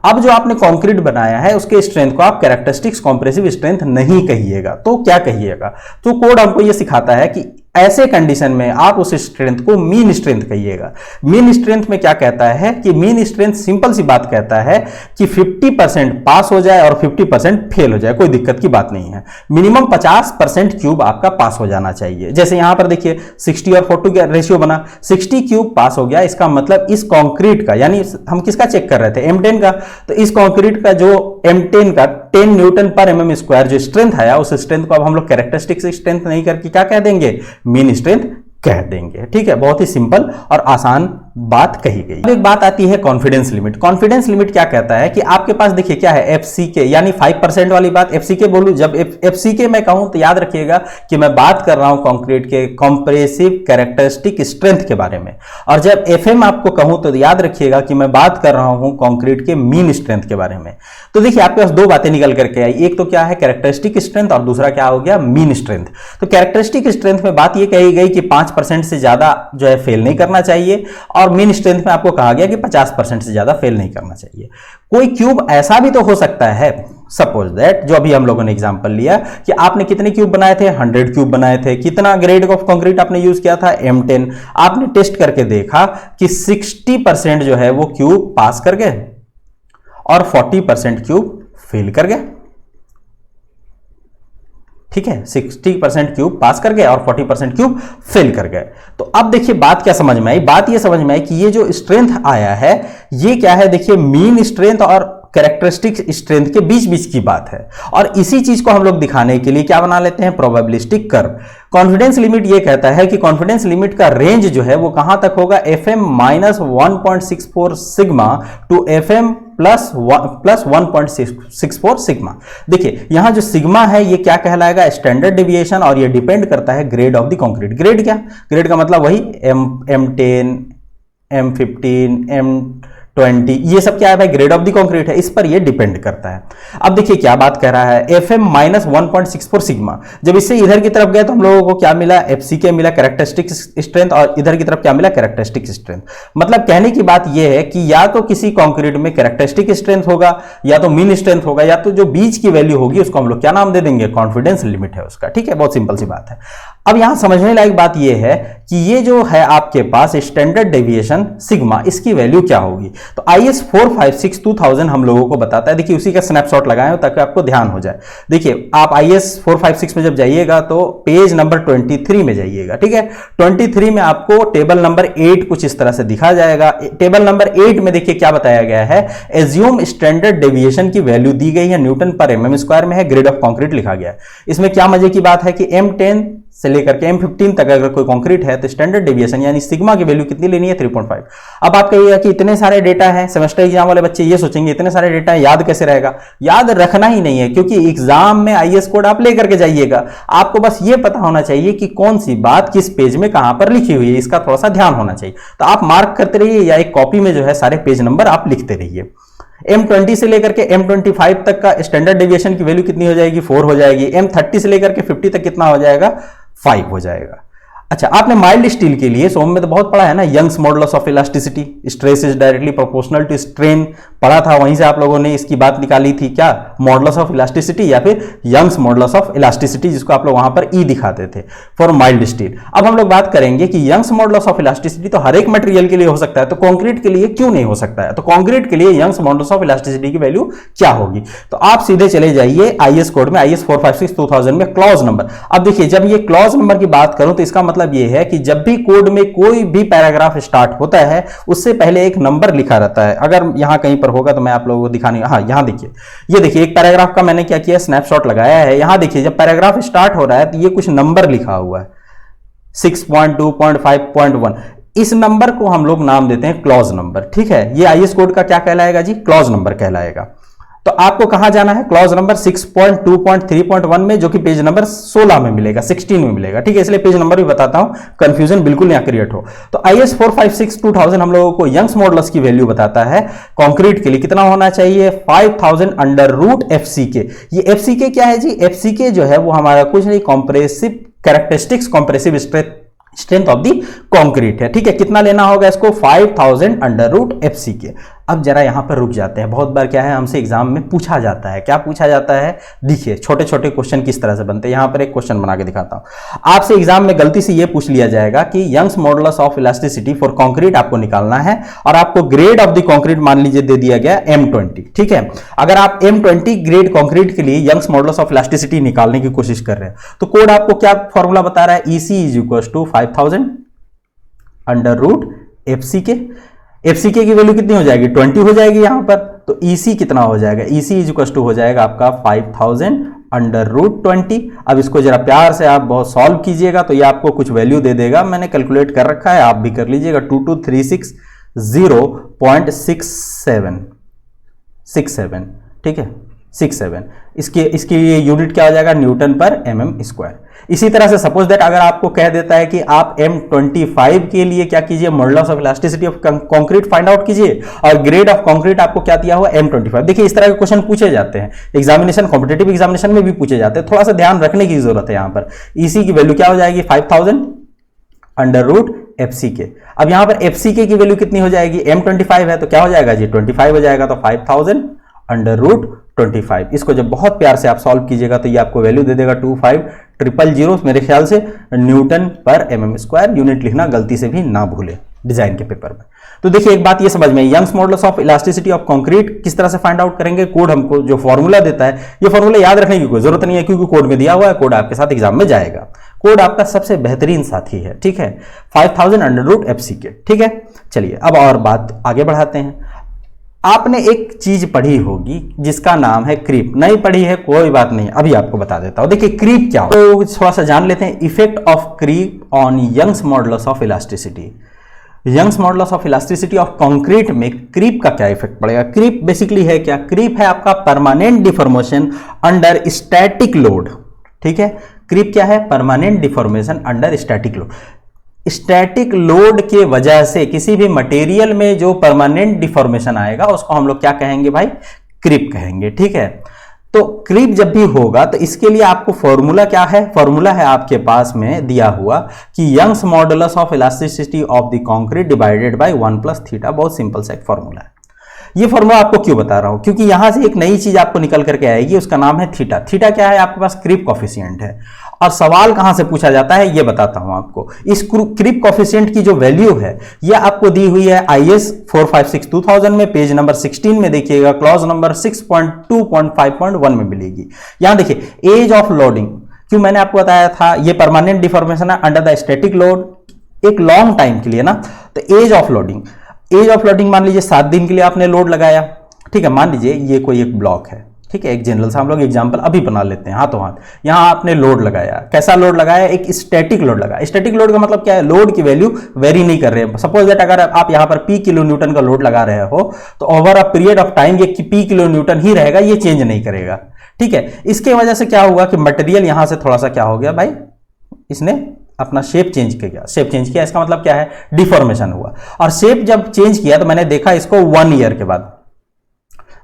अब जो आपने कंक्रीट बनाया है उसके स्ट्रेंथ को आप कैरेक्टरिस्टिक्स कंप्रेसिव स्ट्रेंथ नहीं कहिएगा, तो क्या कहिएगा, तो कोड हमको यह सिखाता है कि ऐसे कंडीशन में आप उस स्ट्रेंथ को मीन स्ट्रेंथ कहिएगा। मीन स्ट्रेंथ में क्या कहता है कि मीन स्ट्रेंथ सिंपल सी बात कहता है कि 50% पास हो जाए और 50% फेल हो जाए, कोई दिक्कत की बात नहीं है। मिनिमम 50% क्यूब आपका पास हो जाना चाहिए। जैसे यहां पर देखिए 60 और 40 का रेशियो बना, 60 क्यूब पास हो गया, इसका मतलब इस कंक्रीट का, यानी हम किसका चेक कर रहे थे, M10 का, तो इस कंक्रीट का जो M10 का 10 न्यूटन पर mm स्क्वायर जो स्ट्रेंथ आया, उस स्ट्रेंथ को अब हम लोग कैरेक्टरिस्टिक्स स्ट्रेंथ नहीं करके क्या कह देंगे, मीन स्ट्रेंथ कह देंगे। ठीक है, बहुत ही सिंपल और आसान बात कही गई। अब एक बात आती है कॉन्फिडेंस लिमिट। कॉन्फिडेंस लिमिट क्या कहता है कि आपके पास देखिए क्या है, FCK यानी 5% वाली बात। FCK बोलूं, जब FCK मैं कहूं तो याद रखिएगा कि मैं बात कर रहा हूं कंक्रीट के कंप्रेसिव कैरेक्टरिस्टिक स्ट्रेंथ के बारे में, और जब FM आपको कहूं तो याद रखिएगा कि मैं बात कर रहा हूं कंक्रीट के मीन स्ट्रेंथ के बारे में। तो देखिए आपके पास दो बातें निकल करके आई, एक तो क्या है कैरेक्टरिस्टिक स्ट्रेंथ और दूसरा क्या हो गया, मीन स्ट्रेंथ। तो कैरेक्टरिस्टिक स्ट्रेंथ में बात यह कही गई कि 5% से ज्यादा जो है फेल नहीं करना चाहिए, और मीन स्ट्रेंथ में आपको कहा गया कि 50% से ज्यादा फेल नहीं करना चाहिए। कोई क्यूब ऐसा भी तो हो सकता है, सपोज दैट जो अभी हम लोगों ने एग्जांपल लिया कि आपने कितने क्यूब बनाए थे, 100 क्यूब बनाए थे, कितना ग्रेड ऑफ कंक्रीट आपने यूज किया था, M10। आपने टेस्ट करके देखा कि 60% जो है वो क्यूब पास कर गए और 40% क्यूब फेल कर गए। ठीक है, 60% क्यूब पास कर गए और 40% क्यूब फेल कर गए। तो अब देखिए बात क्या समझ में आई, बात ये समझ में आई कि ये जो स्ट्रेंथ आया है ये क्या है, देखिए मीन स्ट्रेंथ और कैरेक्टरिस्टिक स्ट्रेंथ के बीच बीच की बात है, और इसी चीज को हम लोग दिखाने के लिए क्या बना लेते हैं, प्रोबेबिलिस्टिक कर्व। कॉन्फिडेंस लिमिट ये कहता है कि कॉन्फिडेंस लिमिट का रेंज जो है वो कहां तक होगा, FM minus 1.64 sigma two FM plus 1.64 sigma. देखिए यहां जो सिग्मा है ये क्या कहलाएगा, स्टैंडर्ड डेविएशन, और ये डिपेंड करता है grade of the concrete. Grade क्या, ग्रेड का मतलब वही M10, M15, 20, ये सब क्या है भाई, ग्रेड ऑफ द कंक्रीट है, इस पर ये डिपेंड करता है। अब देखिए क्या बात कह रहा है, FM माइनस 1.64 सिग्मा, जब इससे इधर की तरफ गए तो हम लोगों को क्या मिला, FCK मिला कैरेक्टरिस्टिक स्ट्रेंथ, और इधर की तरफ क्या मिला, कैरेक्टरिस्टिक स्ट्रेंथ। मतलब कहने की बात यह है कि या तो किसी कंक्रीट में कैरेक्टरिस्टिक स्ट्रेंथ होगा, या तो मीन स्ट्रेंथ होगा, या तो जो बीच की वैल्यू होगी उसको हम लोग क्या नाम दे देंगे, कॉन्फिडेंस लिमिट है उसका। ठीक है, बहुत सिंपल सी बात है। अब यहां समझने लायक बात यह है कि ये जो है आपके पास स्टैंडर्ड डेविएशन सिग्मा, इसकी वैल्यू क्या होगी। तो IS 456 2000 हम लोगों को बताता है। देखिए उसी का स्नैपशॉट लगाए हो ताकि आपको ध्यान हो जाए। देखिए आप IS 456 में जब जाइएगा तो पेज नंबर 23 में जाइएगा। ठीक है, 23 में आपको टेबल नंबर 8 कुछ इस तरह से दिखा जाएगा। टेबल नंबर 8 में देखिए क्या बताया गया है, एज्यूम स्टैंडर्ड डेविएशन की वैल्यू दी गई है, न्यूटन पर mm स्क्वायर में है, ग्रेड ऑफ कंक्रीट लिखा गया है। इसमें क्या मजे की बात है कि M10 से लेकर के M15 तक अगर कोई कंक्रीट है तो स्टैंडर्ड डेविएशन यानी सिग्मा की वैल्यू कितनी लेनी है, 3.5। अब आप कहिएगा कि इतने सारे डेटा है, सेमेस्टर एग्जाम वाले बच्चे ये सोचेंगे इतने सारे डेटा है, याद कैसे रहेगा। याद रखना ही नहीं है, क्योंकि एग्जाम में IS कोड आप लेकर के जाइएगा, आपको बस ये पता होना चाहिए कि कौन सी बात किस पेज में कहां पर लिखी हुई है, इसका थोड़ा सा ध्यान होना चाहिए। तो आप मार्क करते रहिए या एक कॉपी में जो है सारे पेज नंबर आप लिखते रहिए। M20 से लेकर के M25 तक का स्टैंडर्ड डेविएशन की वैल्यू कितनी हो जाएगी, 4 हो जाएगी। M30 से लेकर के 50 तक कितना हो जाएगा, 5 हो जाएगा। अच्छा, आपने माइल्ड स्टील के लिए सोम में तो बहुत पढ़ा है ना, Young's modulus of elasticity, stress is directly proportional to strain, पढ़ा था, वहीं से आप लोगों ने इसकी बात निकाली थी, क्या मॉडुलस ऑफ इलास्टिसिटी या फिर यंग्स मॉडुलस ऑफ इलास्टिसिटी, जिसको आप लोग वहां पर ई दिखाते थे फॉर माइल्ड स्टील। अब हम लोग बात करेंगे कि यंग्स मॉडुलस ऑफ इलास्टिसिटी तो हर एक मटेरियल के लिए हो सकता है, तो कंक्रीट के लिए क्यों नहीं हो सकता है। तो कंक्रीट के लिए यंग्स मॉडुलस ऑफ इलास्टिसिटी की वैल्यू क्या होगी, तो आप सीधे चले जाइए IS कोड में, IS 456 2000 में क्लॉज नंबर। अब देखिए जब ये क्लॉज नंबर की बात करूं तो इसका मतलब ये है कि जब भी कोड में कोई भी पैराग्राफ स्टार्ट होता है उससे पहले एक नंबर लिखा रहता है। अगर यहां कहीं पर होगा तो मैं आप लोगों को दिखाने, हाँ यहां देखिए, ये देखिए एक पैराग्राफ का मैंने क्या किया, स्नैपशॉट लगाया है। यहां देखिए जब पैराग्राफ स्टार्ट हो रहा है तो ये कुछ नंबर लिखा हुआ है 6.2.5.1, इस नंबर को हम लोग नाम देते हैं क्लॉज नंबर। ठीक है, ये IS कोड का क्या कहलाएगा जी, क्लॉज नंबर कहलाएगा। तो आपको कहां जाना है, क्लॉज नंबर 6.2.3.1 में, जो कि पेज नंबर 16 में मिलेगा, 16 में मिलेगा। ठीक है, इसलिए पेज नंबर भी बताता हूं, कंफ्यूजन बिल्कुल ना क्रिएट हो। तो IS 456 2000 हम लोगों को यंग्स मॉडुलस की वैल्यू बताता है कंक्रीट के लिए कितना होना चाहिए, 5000 अंडर रूट FCK। ये FCK क्या है जी, FCK जो है वो हमारा कुछ नहीं, compressive characteristics compressive strength of the concrete है। ठीक है, कितना लेना होगा इसको, 5000 अंडर रूट FCK। अब जरा यहां पर रुक जाते हैं, बहुत बार क्या है हमसे एग्जाम में पूछा जाता है, क्या पूछा जाता है, देखिए छोटे छोटे क्वेश्चन किस तरह से बनते हैं। यहां पर एक क्वेश्चन बना के दिखाता हूं आपसे, एग्जाम में गलती से यह पूछ लिया जाएगा कि Young's modulus of elasticity for concrete आपको निकालना है, और आपको ग्रेड ऑफ द कंक्रीट मान लीजिए दे दिया गया M20। ठीक है, अगर आप M20 ग्रेड कंक्रीट के लिए यंग्स मॉडुलस ऑफ इलास्टिसिटी निकालने की कोशिश कर रहे हैं तो कोड आपको क्या फॉर्मूला बता रहा है, EC is equal to 5000 under root FCK। FCK की वैल्यू कितनी हो जाएगी, 20 हो जाएगी यहां पर। तो EC कितना हो जाएगा, EC इज इक्वल टू हो जाएगा आपका 5000 अंडर रूट 20। अब इसको जरा प्यार से आप बहुत सॉल्व कीजिएगा तो ये आपको कुछ वैल्यू दे देगा, मैंने कैलकुलेट कर रखा है, आप भी कर लीजिएगा, 22360.67। ठीक है, 67, इसकी यूनिट क्या हो जाएगा, न्यूटन पर mm स्क्वायर। इसी तरह से सपोज दैट अगर आपको कह देता है कि आप M25 के लिए क्या कीजिए, modulus of elasticity of concrete find out कीजिए, और ग्रेड ऑफ कंक्रीट आपको क्या दिया हुआ, M25। देखिए इस तरह के क्वेश्चन पूछे जाते हैं एग्जामिनेशन, कॉम्पिटिटिव एग्जामिनेशन में भी पूछे जाते हैं, थोड़ा सा ध्यान रखने की जरूरत है। यहां पर EC की वैल्यू क्या हो जाएगी, 5000 अंडर रूट FCK। अब यहां पर FCK की वैल्यू कितनी हो जाएगी, M25 है तो क्या हो जाएगा जी, 25 हो जाएगा, तो 5000 अंडर रूट 25। इसको जब बहुत प्यार से आप सॉल्व कीजिएगा तो ये आपको वैल्यू दे देगा 25000, मेरे ख्याल से न्यूटन पर mm स्क्वायर। यूनिट लिखना गलती से भी ना भूले डिजाइन के पेपर में। तो देखिए एक बात ये समझ में, Young's modulus of elasticity of concrete किस तरह से फाइंड आउट करेंगे, कोड हमको जो फॉर्मूला देता है, ये फॉर्मूला याद रखने की कोई जरूरत नहीं है क्योंकि कोड में दिया हुआ है, कोड आपके साथ एग्जाम में जाएगा, कोड आपका सबसे बेहतरीन साथी है। ठीक है, 5000 अंडर रूट FCK। ठीक है, चलिए अब और बात आगे बढ़ाते हैं। आपने एक चीज पढ़ी होगी जिसका नाम है क्रीप, नहीं पढ़ी है कोई बात नहीं, अभी आपको बता देता हूं। देखिए क्रीप क्या हो, तो थोड़ा सा जान लेते हैं, effect of creep on Young's modulus of elasticity. Young's modulus of elasticity of concrete में क्रीप का क्या इफेक्ट पड़ेगा। क्रीप बेसिकली है क्या, क्रीप है आपका permanent deformation under static load. ठीक है, क्रीप क्या है, permanent deformation under static load. Static load के वजह से किसी भी मटेरियल में जो परमानेंट डिफॉर्मेशन आएगा उसको हम लोग क्या कहेंगे भाई, क्रीप कहेंगे। ठीक है, तो क्रीप जब भी होगा तो इसके लिए आपको फॉर्मूला क्या है, फॉर्मूला है आपके पास में दिया हुआ कि Young's modulus of elasticity of the concrete divided by 1 plus theta. बहुत सिंपल सा एक फॉर्मूला है। ये फॉर्मूला आपको क्यों बता रहा हूं, क्योंकि यहां से एक नई चीज आपको निकल करके आएगी, उसका नाम है थीटा। थीटा क्या है, आपके पास क्रीप कॉफिशिएंट है, और सवाल कहां से पूछा जाता है ये बताता हूं आपको। इस क्रीप कॉफिशिएंट की जो वैल्यू है ये आपको दी हुई है IS 456-2000 में, पेज नंबर 16 में देखिएगा, क्लॉज नंबर 6.2.5.1 में मिलेगी। यहां देखिए एज ऑफ लोडिंग, क्यों मैंने आपको बताया था ये परमानेंट डिफॉर्मेशन है अंडर द स्टैटिक लोड एक लॉन्ग टाइम के लिए ना। तो age of loading, age of loading मान लीजिए 7 दिन के लिए आपने लोड लगाया। ठीक है, मान लीजिए ये कोई एक ब्लॉक है, ठीक है, एक जनरल सा हम लोग एग्जांपल अभी बना लेते हैं हाथों हाथ। यहां आपने लोड लगाया, कैसा लोड लगाया, एक स्टैटिक लोड लगाया। स्टैटिक लोड का मतलब क्या है, लोड की वैल्यू वेरी नहीं कर रहे हैं। सपोज दैट अगर आप यहां पर P किलो न्यूटन का लोड लगा रहे हो तो over a period of time ये P किलो न्यूटन ही रहेगा, ये चेंज नहीं करेगा। ठीक है, इसके वजह से क्या हुआ कि मटेरियल यहां से थोड़ा सा क्या हो गया भाई, इसने अपना शेप चेंज किया। शेप चेंज किया इसका मतलब क्या है, डिफॉर्मेशन हुआ। और शेप जब चेंज किया तो मैंने देखा इसको 1 ईयर के बाद,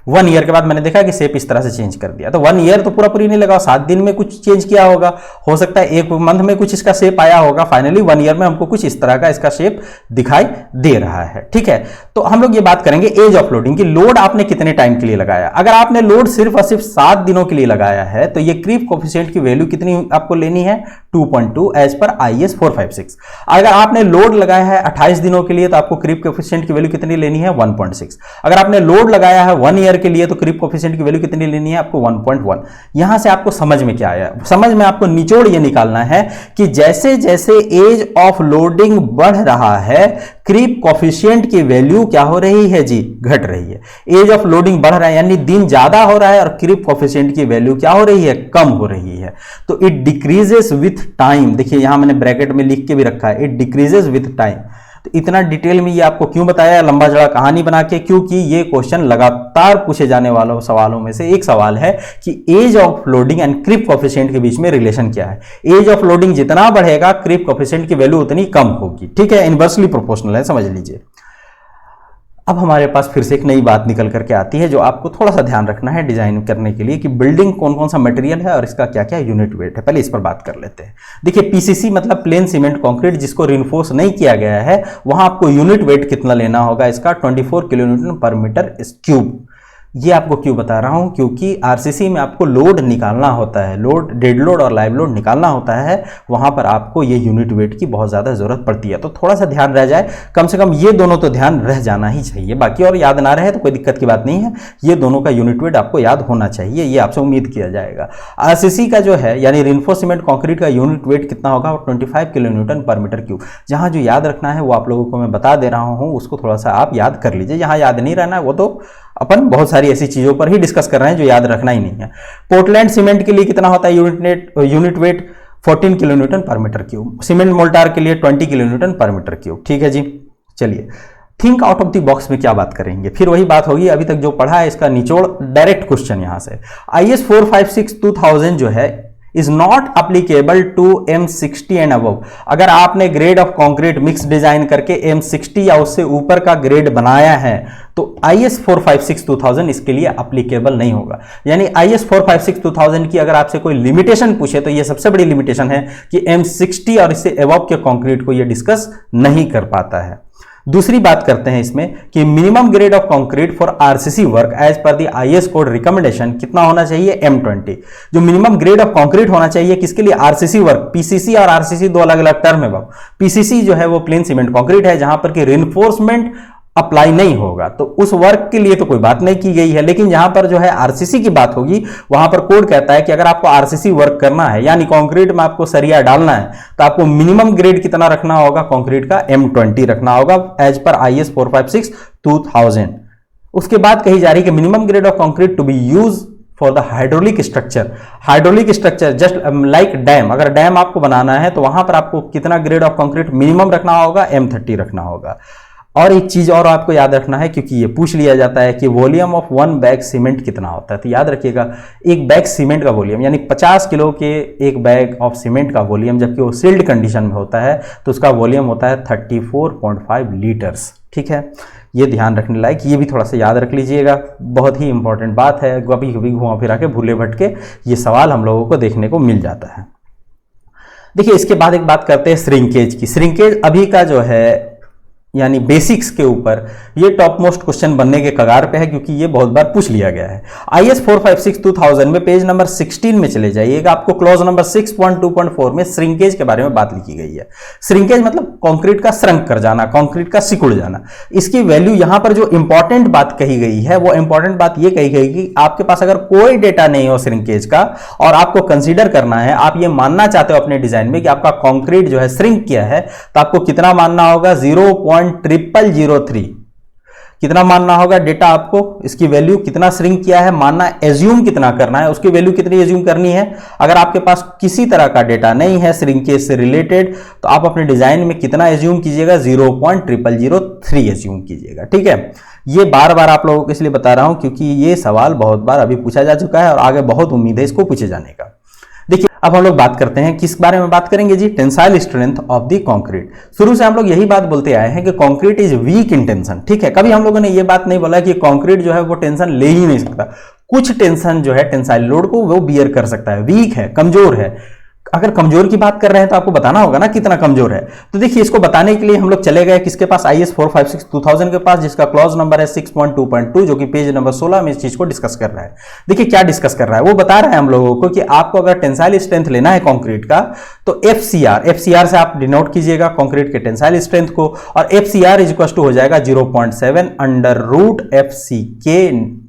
1 ईयर के बाद मैंने देखा कि शेप इस तरह से चेंज कर दिया। तो 1 ईयर तो पूरी नहीं लगा, 7 दिन में कुछ चेंज किया होगा, हो सकता है 1 मंथ में कुछ इसका शेप आया होगा, फाइनली 1 ईयर में हमको कुछ इस तरह का इसका शेप दिखाई दे रहा है। ठीक है, तो हम लोग ये बात करेंगे एज ऑफ लोडिंग की, लोड आपने कितने टाइम के लिए लगाया। अगर आपने लोड सिर्फ और सिर्फ 7 दिनों के लिए लगाया है तो ये क्रीप कोफिशिएंट की वैल्यू कितनी आपको लेनी है, 2.2 एज पर IS 456। अगर आपने लोड लगाया है 28 दिनों के लिए तो आपको क्रीप कोफिशिएंट की वैल्यू कितनी लेनी है, 1.6। अगर आपने लोड लगाया है 1 ईयर के लिए तो क्रीप कोफिशिएंट की वैल्यू कितनी लेनी है आपको, 1.1। यहां से आपको समझ में क्या आया, समझ में आपको निचोड़ ये निकालना है कि जैसे जैसे एज ऑफ लोडिंग बढ़ रहा है क्रीप कोफिशिएंट की वैल्यू क्या हो रही है जी, घट रही है। एज ऑफ लोडिंग बढ़ रहा है यानी दिन ज्यादा हो रहा है और क्रीप कोफिशिएंट की वैल्यू क्या हो रही है, कम हो रही है। तो इट डिक्रीजेस विथ टाइम, देखिए यहां मैंने ब्रैकेट में लिख के भी रखा है, इट डिक्रीजेस विथ टाइम। तो इतना डिटेल में ये आपको क्यों बताया, लंबा चौड़ा कहानी बना के, क्योंकि ये क्वेश्चन लगातार पूछे जाने वाले सवालों में से एक सवाल है कि age of loading and creep coefficient के बीच में रिलेशन क्या है। एज ऑफ लोडिंग जितना बढ़ेगा क्रीप कोफिशिएंट की वैल्यू उतनी कम होगी। ठीक है, इनवर्सली प्रोपोर्शनल है, समझ लीजिए। अब हमारे पास फिर से एक नई बात निकल करके आती है जो आपको थोड़ा सा ध्यान रखना है डिजाइन करने के लिए कि बिल्डिंग कौन कौन सा मटेरियल है और इसका क्या क्या यूनिट वेट है। पहले इस पर बात कर लेते हैं। देखिए PCC मतलब प्लेन सीमेंट कंक्रीट, जिसको रिइंफोर्स नहीं किया गया है, वहां आपको यूनिट वेट कितना लेना होगा इसका, 24 किलो न्यूटन पर मीटर क्यूब। ये आपको क्यों बता रहा हूं, क्योंकि आरसीसी में आपको लोड निकालना होता है, लोड, डेड लोड और लाइव लोड निकालना होता है, वहां पर आपको ये यूनिट वेट की बहुत ज्यादा जरूरत पड़ती है। तो थोड़ा सा ध्यान रह जाए, कम से कम ये दोनों तो ध्यान रह जाना ही चाहिए, बाकी और याद ना रहे तो कोई दिक्कत की बात नहीं है। ये दोनों का यूनिट वेट आपको याद होना चाहिए, ये आपसे उम्मीद किया जाएगा। आरसीसी का जो है यानी रिइंफोर्स्ड सीमेंट कंक्रीट का यूनिट वेट कितना होगा, 25 किलो न्यूटन पर मीटर क्यूब। जहां जो याद रखना है वो आप लोगों को मैं बता दे रहा हूं, उसको थोड़ा सा आप याद कर लीजिए। जहां याद नहीं रहना है वो तो अपन बहुत सारी ऐसी चीजों पर ही डिस्कस कर रहे हैं जो याद रखना ही नहीं है। पोर्टलैंड सीमेंट के लिए कितना होता है यूनिट वेट, 14 किलो न्यूटन पर मीटर क्यूब। सीमेंट मोल्टार के लिए 20 किलो न्यूटन पर मीटर क्यूब। ठीक है जी, चलिए think out of the box में क्या बात करेंगे, फिर वही बात होगी अभी तक जो पढ़ा है इसका निचोड़, डायरेक्ट क्वेश्चन यहां से। IS 456-2000 जो है is not applicable to M60 and above. अगर आपने grade of concrete mix design करके M60 या उससे ऊपर का ग्रेड बनाया है तो IS 456-2000 इसके लिए अप्लीकेबल नहीं होगा। यानी IS 456-2000 की अगर आपसे कोई लिमिटेशन पूछे तो ये सबसे बड़ी लिमिटेशन है कि M60 और इससे अबव के कंक्रीट को ये डिस्कस नहीं कर पाता है। दूसरी बात करते हैं इसमें कि minimum grade of concrete for RCC work as per the IS code recommendation कितना होना चाहिए, M20। जो मिनिमम ग्रेड ऑफ कंक्रीट होना चाहिए किसके लिए, आरसीसी वर्क। PCC और आरसीसी दो अलग अलग टर्म है बाबू। PCC जो है वो प्लेन सीमेंट कंक्रीट है जहां पर कि रिइंफोर्समेंट अप्लाई नहीं होगा, तो उस वर्क के लिए तो कोई बात नहीं की गई है। लेकिन जहां पर जो है आरसीसी की बात होगी वहां पर कोड कहता है कि अगर आपको आरसीसी वर्क करना है यानी कंक्रीट में आपको सरिया डालना है तो आपको मिनिमम ग्रेड कितना रखना होगा, कंक्रीट का M20 रखना होगा एज पर IS 456-2000। उसके बाद कही जा रही है कि minimum grade of concrete to be use for the hydraulic structure. Hydraulic structure just like dam, अगर डैम आपको बनाना है तो वहां पर आपको कितना ग्रेड ऑफ कंक्रीट मिनिमम रखना होगा, M30 रखना होगा। और एक चीज और आपको याद रखना है, क्योंकि ये पूछ लिया जाता है कि volume of one bag cement कितना होता है। तो याद रखिएगा, एक बैग सीमेंट का वॉल्यूम यानी 50 किलो के एक बैग ऑफ सीमेंट का वॉल्यूम, जबकि वो सील्ड कंडीशन में होता है तो उसका वॉल्यूम होता है 34.5 लीटर्स। ठीक है, ये ध्यान रखने लायक, ये भी थोड़ा सा याद रख लीजिएगा, बहुत ही इंपॉर्टेंट बात है। कभी कभी घुमा फिरा के भूले भटके ये सवाल हम लोगों को देखने को मिल जाता है। देखिए, इसके बाद एक बात करते हैं श्रिंकेज की। श्रिंकेज अभी का जो है यानी बेसिक्स के ऊपर ये टॉप मोस्ट क्वेश्चन बनने के कगार पे है, क्योंकि ये बहुत बार पूछ लिया गया है। IS 456-2000 में पेज नंबर 16 में चले जाइएगा, आपको क्लॉज नंबर 6.2.4 में श्रिंकेज के बारे में बात लिखी गई है। श्रिंकेज मतलब कंक्रीट का श्रंक कर जाना, कंक्रीट का सिकुड़ जाना। इसकी वैल्यू यहां पर जो इंपॉर्टेंट बात कही गई है, वो इंपॉर्टेंट बात ये कही गई कि आपके पास अगर कोई डेटा नहीं हो श्रिंकेज का और आपको कंसीडर करना है, आप ये मानना चाहते हो अपने डिजाइन में कि आपका कंक्रीट जो है श्रिंक किया है, तो आपको कितना मानना होगा? 0.0003 कितना मानना होगा डेटा आपको, इसकी वैल्यू कितना श्रिंक किया है मानना, एज्यूम कितना करना है, उसकी वैल्यू कितनी एज्यूम करनी है। अगर आपके पास किसी तरह का डेटा नहीं है श्रिंकेज से रिलेटेड, तो आप अपने डिजाइन में कितना एज्यूम कीजिएगा? 0.0003 एज्यूम कीजिएगा। ठीक है, ये बार बार आप लोगों को इसलिए बता रहा हूं क्योंकि ये सवाल बहुत बार अभी पूछा जा चुका है और आगे बहुत उम्मीद है इसको पूछे जाने का। देखिए, अब हम लोग बात करते हैं किस बारे में बात करेंगे जी? Tensile strength of the concrete. शुरू से हम लोग यही बात बोलते आए हैं कि concrete is weak in tension. ठीक है, कभी हम लोगों ने ये बात नहीं बोला कि कंक्रीट जो है वो टेंशन ले ही नहीं सकता। कुछ टेंशन जो है टेंसाइल लोड को वो बियर कर सकता है, वीक है, कमजोर है। अगर कमजोर की बात कर रहे हैं तो आपको बताना होगा ना कितना कमजोर है। तो देखिए, इसको बताने के लिए हम लोग चले गए किसके पास? IS 456-2000 के पास, जिसका क्लॉज नंबर है 6.2.2, जो कि पेज नंबर 16 में इस चीज को डिस्कस कर रहा है। देखिए क्या डिस्कस कर रहा है, वो बता रहा है हम लोगों को कि आपको अगर टेंसाइल स्ट्रेंथ लेना है कंक्रीट का, तो FCR से आप डिनोट कीजिएगा कंक्रीट के टेंसाइल स्ट्रेंथ को, और FCR इज इक्वल टू हो जाएगा 0.7 √FCK।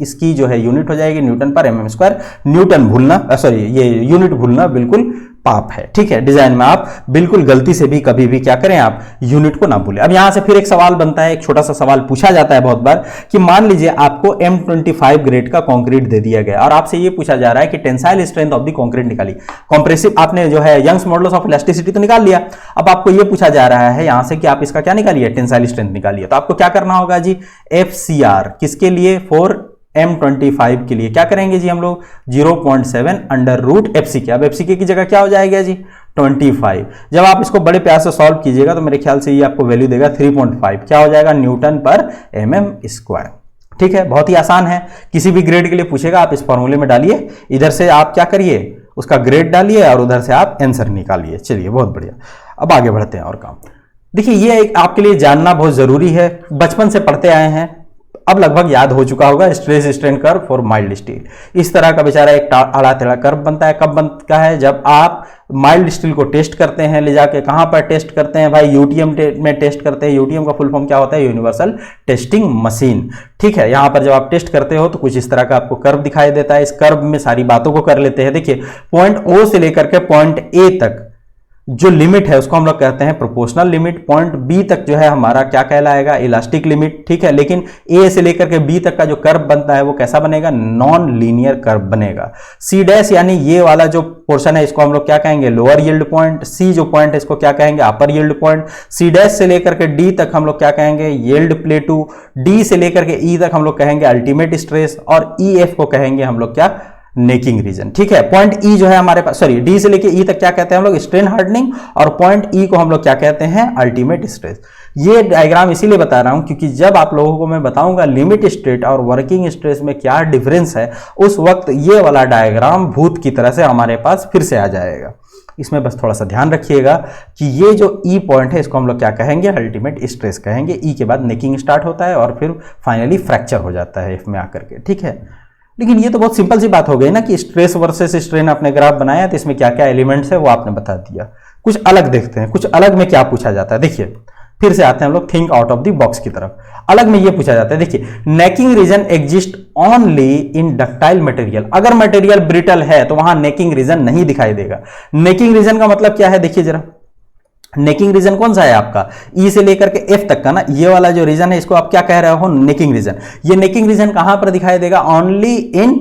इसकी जो है यूनिट हो जाएगी न्यूटन पर mm²। न्यूटन भूलना, सॉरी, ये यूनिट भूलना बिल्कुल पाप है। ठीक है, डिजाइन में आप बिल्कुल गलती से भी कभी भी क्या करें, आप यूनिट को ना भूलें। अब यहां से फिर एक सवाल बनता है, एक छोटा सा सवाल पूछा जाता है बहुत बार कि मान लीजिए आपको M25 ग्रेड का कंक्रीट दे दिया गया और आपसे ये पूछा जा रहा है कि tensile strength of the concrete निकाली। कॉम्प्रेसिव आपने जो है यंग्स मॉडुलस ऑफ इलास्टिसिटी तो निकाल लिया, अब आपको ये पूछा जा रहा है यहां से कि आप इसका क्या निकालिए? टेंसाइल स्ट्रेंथ निकालिए। तो आपको क्या करना होगा जी? FCR किसके लिए? फॉर M25 के लिए क्या करेंगे जी हम लोग? 0.7 √FCK। अब FCK की जगह क्या हो जाएगा जी? 25। जब आप इसको बड़े प्यार से सॉल्व कीजिएगा तो मेरे ख्याल से ये आपको वैल्यू देगा 3.5। क्या हो जाएगा? न्यूटन पर mm²। ठीक है, बहुत ही आसान है। किसी भी ग्रेड के लिए पूछेगा आप इस फॉर्मूले में डालिए, इधर से आप क्या करिए, उसका ग्रेड डालिए और उधर से आप आंसर निकालिए। चलिए, बहुत बढ़िया। अब आगे बढ़ते हैं और काम। देखिए, ये एक आपके लिए जानना बहुत जरूरी है, बचपन से पढ़ते आए हैं, अब लगभग याद हो चुका होगा। Stress strain curve for mild steel. इस तरह का बेचारा एक आड़ा टेढ़ा कर्व बनता है। कब बनता है? जब आप माइल्ड स्टील को टेस्ट करते हैं, ले जाके कहां पर टेस्ट करते हैं भाई? यूटीएम में टेस्ट करते हैं। यूटीएम का फुल फॉर्म क्या होता है? Universal testing machine. ठीक है, यहां पर जब आप टेस्ट करते हो तो कुछ इस तरह का आपको कर्व दिखाई देता है। इस कर्व में सारी बातों को कर लेते हैं। देखिए, पॉइंट O से लेकर के पॉइंट A तक जो लिमिट है उसको हम लोग कहते हैं प्रोपोर्शनल लिमिट। पॉइंट B तक जो है हमारा क्या कहलाएगा? Elastic limit. ठीक है, लेकिन A से लेकर के B तक का जो कर्व बनता है वो कैसा बनेगा? नॉन लीनियर कर्व बनेगा। C' यानी ये वाला जो पोर्शन है इसको हम लोग क्या कहेंगे? Lower yield point. C जो पॉइंट है इसको क्या कहेंगे? अपर यील्ड पॉइंट। C' से लेकर के D तक हम लोग क्या कहेंगे? यील्ड प्लेटू। D से लेकर के E तक हम लोग कहेंगे अल्टीमेट स्ट्रेस, और EF को कहेंगे हम लोग क्या? Necking region. ठीक है, पॉइंट E जो है हमारे पास, सॉरी, D से लेके E तक क्या कहते हैं हम लोग? स्ट्रेन हार्डनिंग, और पॉइंट E को हम लोग क्या कहते हैं? Ultimate stress. ये डायग्राम इसीलिए बता रहा हूं क्योंकि जब आप लोगों को मैं बताऊंगा लिमिट स्टेट और वर्किंग स्ट्रेस में क्या डिफरेंस है, उस वक्त ये वाला डायग्राम भूत की तरह से हमारे पास फिर से आ जाएगा। इसमें बस थोड़ा सा ध्यान रखिएगा कि ये जो E पॉइंट है इसको हम लोग क्या कहेंगे? अल्टीमेट स्ट्रेस कहेंगे। E के बाद नेकिंग स्टार्ट होता है और फिर फाइनली फ्रैक्चर हो जाता है F में आकर के। ठीक है, लेकिन ये तो बहुत सिंपल सी बात हो गई ना कि स्ट्रेस वर्सेस स्ट्रेन आपने ग्राफ बनाया तो इसमें क्या क्या एलिमेंट्स है वो आपने बता दिया। कुछ अलग देखते हैं, कुछ अलग में क्या पूछा जाता है। देखिए, फिर से आते हैं हम लोग think out of the box की तरफ। अलग में ये पूछा जाता है, देखिए, necking region exist only in ductile material. अगर मटेरियल ब्रिटल है तो वहां नेकिंग रीजन नहीं दिखाई देगा। नेकिंग रीजन का मतलब क्या है? देखिए जरा, नेकिंग रीजन कौन सा है आपका? E से लेकर के F तक का ना, ये वाला जो रीजन है इसको आप क्या कह रहे हो? Necking region. ये नेकिंग रीजन कहां पर दिखाई देगा? Only in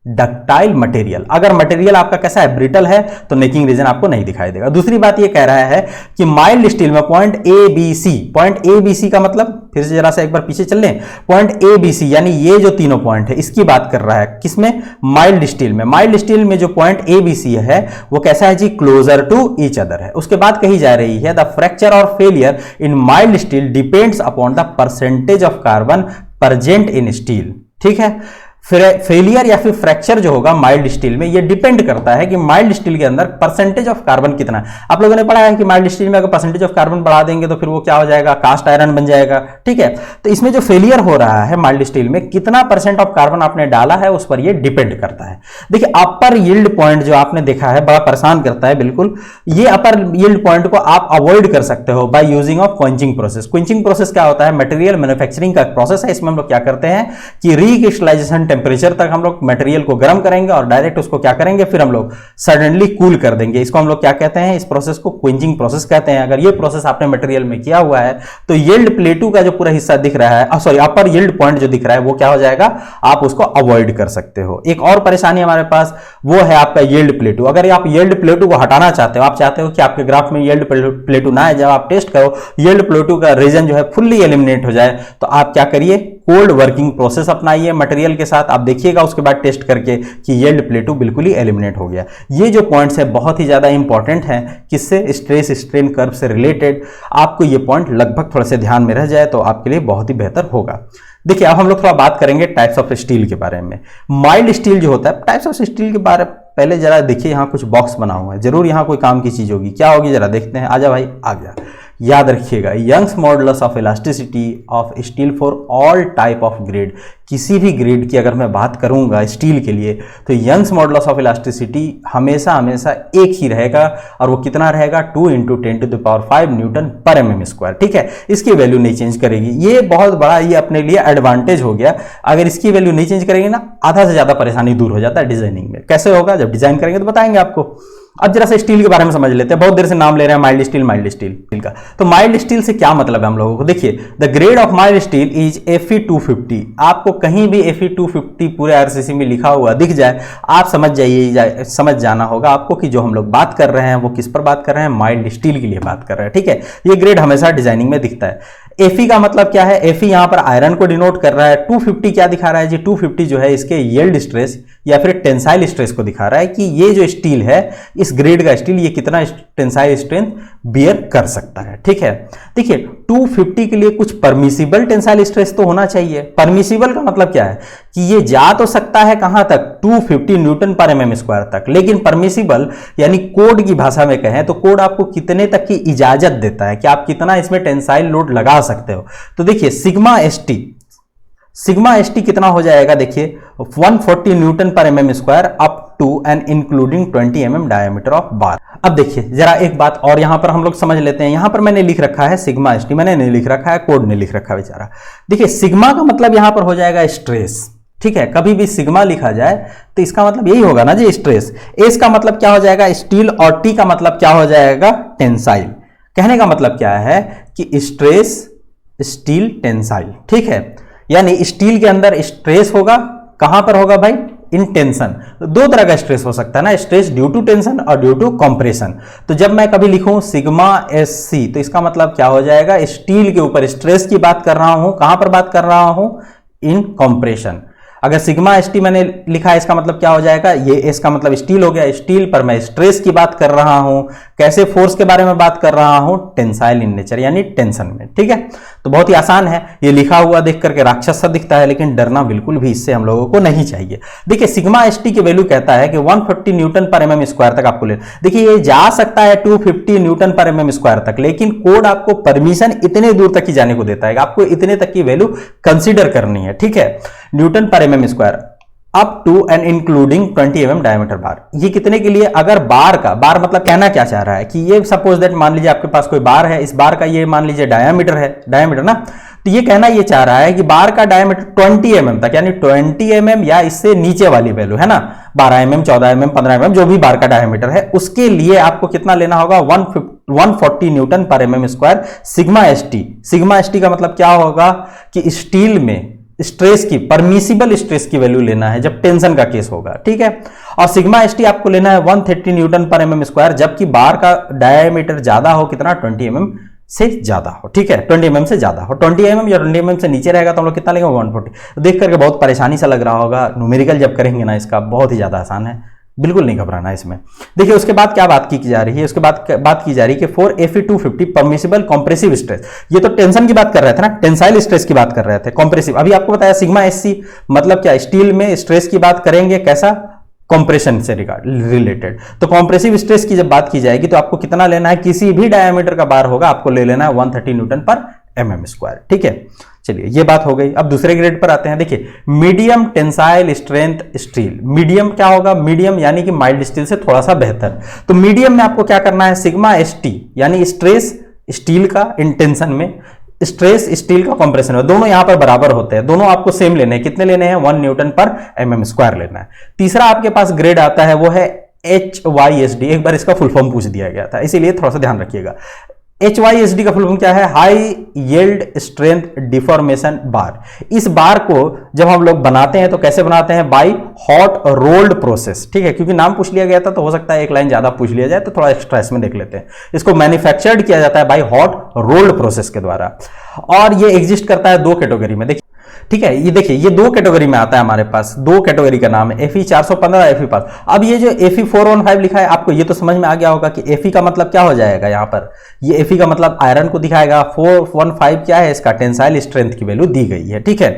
ductile material. अगर मटेरियल आपका कैसा है, ब्रिटल है, तो नेकिंग रीजन आपको नहीं दिखाई देगा। दूसरी बात ये कह रहा है कि माइल्ड स्टील में point A B C, point A B C का मतलब, फिर से जरा सा एक बार पीछे चल लें, पॉइंट ए बी सी यानी ये जो तीनों पॉइंट है इसकी बात कर रहा है, किसमें, माइल्ड स्टील में। माइल्ड स्टील में जो पॉइंट ए बी सी है वो कैसा है जी, क्लोजर टू ईच अदर है। उसके बाद कही जा रही है द फ्रैक्चर और failure in mild steel depends upon the percentage of carbon present in steel. ठीक है, फेलियर या फिर फ्रैक्चर जो होगा माइल्ड स्टील में, ये डिपेंड करता है कि माइल्ड स्टील के अंदर परसेंटेज ऑफ कार्बन कितना है। आप लोगों ने पढ़ा है कि माइल्ड स्टील में अगर परसेंटेज ऑफ कार्बन बढ़ा देंगे तो फिर वो क्या हो जाएगा, कास्ट आयरन बन जाएगा। ठीक है, तो इसमें जो फेलियर हो रहा है माइल्ड स्टील में, कितना परसेंट ऑफ कार्बन आपने डाला है उस पर ये डिपेंड करता है। देखिए अपर यील्ड पॉइंट जो आपने देखा है बड़ा परेशान करता है, बिल्कुल ये अपर यील्ड पॉइंट को आप अवॉइड कर सकते हो by using of quenching process. Quenching process क्या होता है, मटेरियल मैन्युफैक्चरिंग का प्रोसेस है। इसमें हम लोग क्या करते हैं कि रीक्रिस्टलाइजेशन टेम्परेचर तक हम लोग मटेरियल को गर्म करेंगे और डायरेक्ट उसको क्या करेंगे, फिर हम लोग सडनली कूल कर देंगे। इसको हम लोग क्या कहते हैं, इस प्रोसेस को क्विंचिंग प्रोसेस कहते हैं। अगर ये प्रोसेस आपने मटेरियल में किया हुआ है तो यील्ड प्लेटू का जो पूरा हिस्सा दिख रहा है, सॉरी अपर यील्ड पॉइंट जो दिख रहा है वो क्या हो जाएगा, आप उसको अवॉइड कर सकते हो। एक और परेशानी हमारे पास वो है आपका यील्ड प्लेटू। अगर आप यील्ड प्लेटू को हटाना चाहते हो, आप चाहते हो कि आपके ग्राफ में यील्ड प्लेटू ना आए, जब आप टेस्ट करो यील्ड प्लेटू का रीजन जो है फुल्ली एलिमिनेट हो जाए, तो आप क्या करिए, कोल्ड वर्किंग प्रोसेस अपनाइए मटेरियल के साथ। आप देखिएगा उसके बाद टेस्ट करके कि यील्ड प्लेटू बिल्कुल ही एलिमिनेट हो गया। ये जो पॉइंट्स है बहुत ही ज्यादा इंपॉर्टेंट हैं, किससे, स्ट्रेस स्ट्रेन कर्व से रिलेटेड। आपको ये पॉइंट लगभग थोड़ा से ध्यान में रह जाए तो आपके लिए बहुत ही बेहतर होगा। देखिए अब हम लोग थोड़ा बात करेंगे टाइप्स ऑफ स्टील के बारे में। माइल्ड स्टील जो होता है, टाइप्स ऑफ स्टील के बारे में पहले जरा देखिए, यहाँ कुछ बॉक्स बना हुआ है, जरूर यहाँ कोई काम की चीज होगी। क्या होगी जरा देखते हैं, आजा भाई आ गया। याद रखिएगा, Young's modulus of elasticity of steel for all type of grade. किसी भी ग्रेड की अगर मैं बात करूंगा स्टील के लिए तो यंग्स मॉडुलस ऑफ इलास्टिसिटी हमेशा हमेशा एक ही रहेगा, और वो कितना रहेगा, 2 × 10⁵ न्यूटन पर mm²। ठीक है, इसकी वैल्यू नहीं चेंज करेगी। ये बहुत बड़ा ये अपने लिए एडवांटेज हो गया। अगर इसकी वैल्यू नहीं चेंज करेंगे ना, आधा से ज्यादा परेशानी दूर हो जाता है डिजाइनिंग में। कैसे होगा, जब डिजाइन करेंगे तो बताएंगे आपको। अब जरा सा स्टील के बारे में समझ लेते हैं, बहुत देर से नाम ले रहे हैं माइल्ड स्टील का। तो माइल्ड स्टील से क्या मतलब है हम लोगों को, देखिए the grade of mild steel is Fe250। आपको कहीं भी Fe250 पूरे आरसीसी में लिखा हुआ दिख जाए, आप समझ जाना होगा आपको कि जो हम लोग बात कर रहे हैं वो किस पर बात कर रहे हैं, माइल्ड स्टील के लिए बात कर रहे हैं। ठीक है, ये ग्रेड हमेशा डिजाइनिंग में दिखता है। Fe का मतलब क्या है, Fe यहां पर आयरन को डिनोट कर रहा है। 250 क्या दिखा रहा है जी, 250 जो है इसके यील्ड स्ट्रेस या फिर टेंसाइल स्ट्रेस को दिखा रहा है कि ये जो स्टील है, इस ग्रेड का स्टील, ये कितना टेंसाइल स्ट्रेंथ बियर कर सकता है। ठीक है, देखिए 250 के लिए कुछ परमिसिबल टेंसाइल स्ट्रेस तो होना चाहिए। परमिसिबल का मतलब क्या है कि ये जा तो सकता है कहां तक, 250 न्यूटन पर mm² तक, लेकिन परमिसिबल यानी कोड की भाषा में कहें तो कोड आपको कितने तक की इजाजत देता है कि आप कितना इसमें टेंसाइल लोड लगा सकते हो। तो देखिए सिग्मा एस टी कितना हो जाएगा, देखिए 140 न्यूटन पर mm² up to and including 20 mm diameter of bar. अब देखिए जरा एक बात और यहां पर हम लोग समझ लेते हैं। यहां पर मैंने लिख रखा है सिग्मा एस टी, मैंने नहीं लिख रखा है, कोड ने लिख रखा है बेचारा। देखिए सिग्मा का मतलब यहां पर हो जाएगा स्ट्रेस। ठीक है, कभी भी सिग्मा लिखा जाए तो इसका मतलब यही होगा ना जी, स्ट्रेस। एस का मतलब क्या हो जाएगा, स्टील, और टी का मतलब क्या हो जाएगा, टेंसाइल। कहने का मतलब क्या है कि स्ट्रेस, स्टील, टेंसाइल। ठीक है, यानी स्टील के अंदर स्ट्रेस होगा, कहां पर होगा भाई, इन टेंशन। दो तरह का स्ट्रेस हो सकता है ना, स्ट्रेस ड्यू टू टेंशन और ड्यू टू कंप्रेशन। तो जब मैं कभी लिखूं सिग्मा एस सी तो इसका मतलब क्या हो जाएगा, स्टील के ऊपर स्ट्रेस की बात कर रहा हूं, कहां पर बात कर रहा हूं, इन कंप्रेशन। अगर सिग्मा एस टी मैंने लिखा है इसका मतलब क्या हो जाएगा, ये एस का मतलब स्टील हो गया, स्टील पर मैं स्ट्रेस की बात कर रहा हूं। कैसे फोर्स के बारे में बात कर रहा हूं, टेंसाइल इन नेचर यानी टेंशन में। ठीक है, तो बहुत ही आसान है, ये लिखा हुआ देख करके राक्षस सा दिखता है, लेकिन डरना बिल्कुल भी इससे हम लोगों को नहीं चाहिए। देखिए सिग्मा एस टी की वैल्यू कहता है कि 140 न्यूटन पर mm² तक आपको ले। देखिए ये जा सकता है 250 न्यूटन पर mm² तक, लेकिन कोड आपको परमिशन इतने दूर तक ही जाने को देता है, आपको इतने तक की वैल्यू कंसीडर करनी है। ठीक है, न्यूटन पर mm² up to and including 20 mm diameter bar. ये कितने के लिए, अगर बार का, बार मतलब कहना क्या चाह रहा है कि ये सपोज दैट मान लीजिए आपके पास कोई बार है, इस बार का ये मान लीजिए डायमीटर है, डायमीटर ना, तो ये कहना ये चाह रहा है कि बार का डायमीटर 20 mm तक, यानी 20 mm या इससे नीचे वाली वैल्यू है ना, 12 mm, 14 mm, 15 mm, जो भी बार का डायमीटर है, उसके लिए आपको कितना लेना होगा, 140 न्यूटन पर mm² sigma S T. Sigma S T का मतलब क्या होगा कि स्टील में स्ट्रेस की, परमिसिबल स्ट्रेस की वैल्यू लेना है जब टेंशन का केस होगा, ठीक है। और सिग्मा एस टी आपको लेना है 130 न्यूटन पर एमएम स्क्वायर, जबकि बार का डायमीटर ज्यादा हो, कितना 20 एमएम से ज्यादा हो, ठीक है, 20 एमएम से ज्यादा हो। 20 एमएम या 20 एमएम से नीचे रहेगा तो हम लोग कितना लेंगे 140। देख करके बहुत परेशानी सा लग रहा होगा, न्यूमेरिकल जब करेंगे ना इसका बहुत ही ज्यादा आसान है, बिल्कुल नहीं घबराना इसमें। देखिए उसके बाद क्या बात की जा रही है, उसके बाद बात की जा रही है कि for Fe250 permissible compressive stress, ये तो टेंशन की बात कर रहे थे ना, टेंसाइल स्ट्रेस की बात कर रहे थे, कॉम्प्रेसिव अभी आपको बताया सिग्मा एससी मतलब क्या, स्टील में स्ट्रेस की बात करेंगे कैसा, कंप्रेशन से रिलेटेड। तो कॉम्प्रेसिव स्ट्रेस की जब बात की जाएगी तो आपको कितना लेना है, किसी भी डायमीटर का बार होगा आपको ले लेना है 130 न्यूटन पर एमएम स्क्वायर, ठीक है। चलिए ये बात हो गई। अब दूसरे ग्रेड पर आते हैं। देखिए medium tensile strength steel, medium क्या होगा, मीडियम यानी कि माइल्ड स्टील से थोड़ा सा बेहतर। तो मीडियम में आपको क्या करना है, सिग्मा एस टी यानी स्ट्रेस स्टील का इन टेंशन में, स्ट्रेस स्टील का कंप्रेशन में, दोनों यहां पर बराबर होते हैं, दोनों आपको सेम लेने हैं। कितने लेने हैं, 1 न्यूटन पर एमएम स्क्वायर लेना है। तीसरा आपके पास ग्रेड आता है वो है HYSD, एक बार इसका फुल फॉर्म पूछ दिया गया था इसीलिए थोड़ा सा ध्यान रखिएगा। HYSD का फुल फॉर्म क्या है, हाई यील्ड स्ट्रेंथ डिफॉर्मेशन बार। इस बार को जब हम लोग बनाते हैं तो कैसे बनाते हैं, बाय हॉट रोल्ड प्रोसेस, ठीक है, क्योंकि नाम पूछ लिया गया था तो हो सकता है एक लाइन ज्यादा पूछ लिया जाए तो थोड़ा एक्स्ट्रा इसमें देख लेते हैं। इसको मैन्युफैक्चर्ड किया जाता है बाय हॉट रोल्ड प्रोसेस के द्वारा, और ये एग्जिस्ट करता है 2 कैटेगरी में। देखिए ठीक है, ये देखिए ये 2 कैटेगरी में आता है हमारे पास, 2 कैटेगरी का नाम है Fe 415 Fe5। अब ये जो Fe 415 लिखा है आपको ये तो समझ में आ गया होगा कि Fe का मतलब क्या हो जाएगा, यहां पर ये Fe का मतलब आयरन को दिखाएगा। 415 क्या है, इसका टेंसाइल स्ट्रेंथ की वैल्यू दी गई है, ठीक है।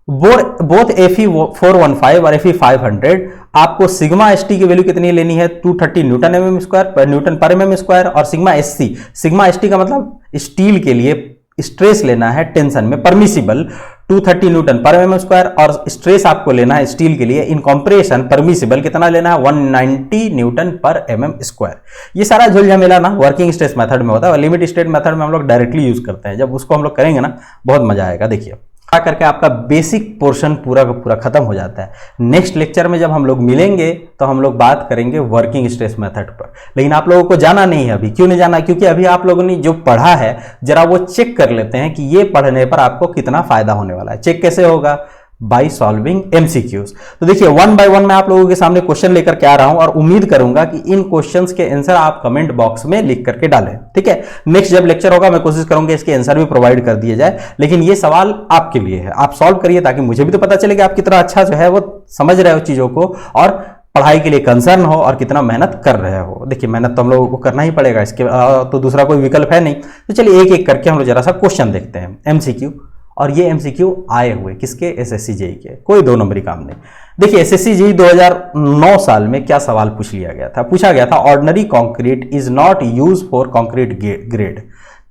बोथ Fe 415 और Fe 500 आपको सिग्मा एस टी की वैल्यू कितनी लेनी है, 230 न्यूटन एमएम स्क्वायर, न्यूटन पर एमएम स्क्वायर। और sigma S C, sigma S T का मतलब स्टील के लिए स्ट्रेस लेना है टेंशन में परमिसिबल 230 न्यूटन पर एमएम स्क्वायर, और स्ट्रेस आपको लेना है स्टील के लिए इन कंप्रेशन परमिसिबल कितना लेना है 190 न्यूटन पर एमएम स्क्वायर। ये सारा झोल-झमेला ना वर्किंग स्ट्रेस मेथड में होता है, और लिमिट स्टेट मेथड में हम लोग डायरेक्टली यूज करते हैं। जब उसको हम लोग करेंगे ना बहुत मजा आएगा। देखिए करके आपका बेसिक पोर्शन पूरा का पूरा खत्म हो जाता है। नेक्स्ट लेक्चर में जब हम लोग मिलेंगे तो हम लोग बात करेंगे वर्किंग स्ट्रेस मेथड पर, लेकिन आप लोगों को जाना नहीं है अभी। क्यों नहीं जाना, क्योंकि अभी आप लोगों ने जो पढ़ा है जरा वो चेक कर लेते हैं कि ये पढ़ने पर आपको कितना फायदा होने वाला है। चेक कैसे होगा, बाय सॉल्विंग एमसीक्यूज। तो देखिए 1 बाय 1 मैं आप लोगों के सामने क्वेश्चन लेकर के आ रहा हूं, और उम्मीद करूंगा कि इन क्वेश्चंस के आंसर आप कमेंट बॉक्स में लिख करके डालें, ठीक है। नेक्स्ट जब लेक्चर होगा मैं कोशिश करूंगा इसके आंसर भी प्रोवाइड कर दिए जाए, लेकिन ये सवाल आपके लिए है, आप सॉल्व करिए ताकि मुझे भी तो पता चले कि आप कितना अच्छा जो है वो समझ रहे हो चीजों को, और पढ़ाई के लिए कंसर्न हो, और कितना मेहनत कर रहे हो। देखिए मेहनत तो हम लोगों को करना ही पड़ेगा, इसके तो दूसरा कोई विकल्प है नहीं। तो चलिए एक एक करके हम लोग जरा सा क्वेश्चन देखते हैं एमसीक्यू। और ये एमसीक्यू आए हुए किसके, एसएससी जेई के, कोई 2 नंबरी काम नहीं। देखिए एसएससी जेई 2009 साल में क्या सवाल पूछ लिया गया था, पूछा गया था ordinary concrete is not use for concrete grade.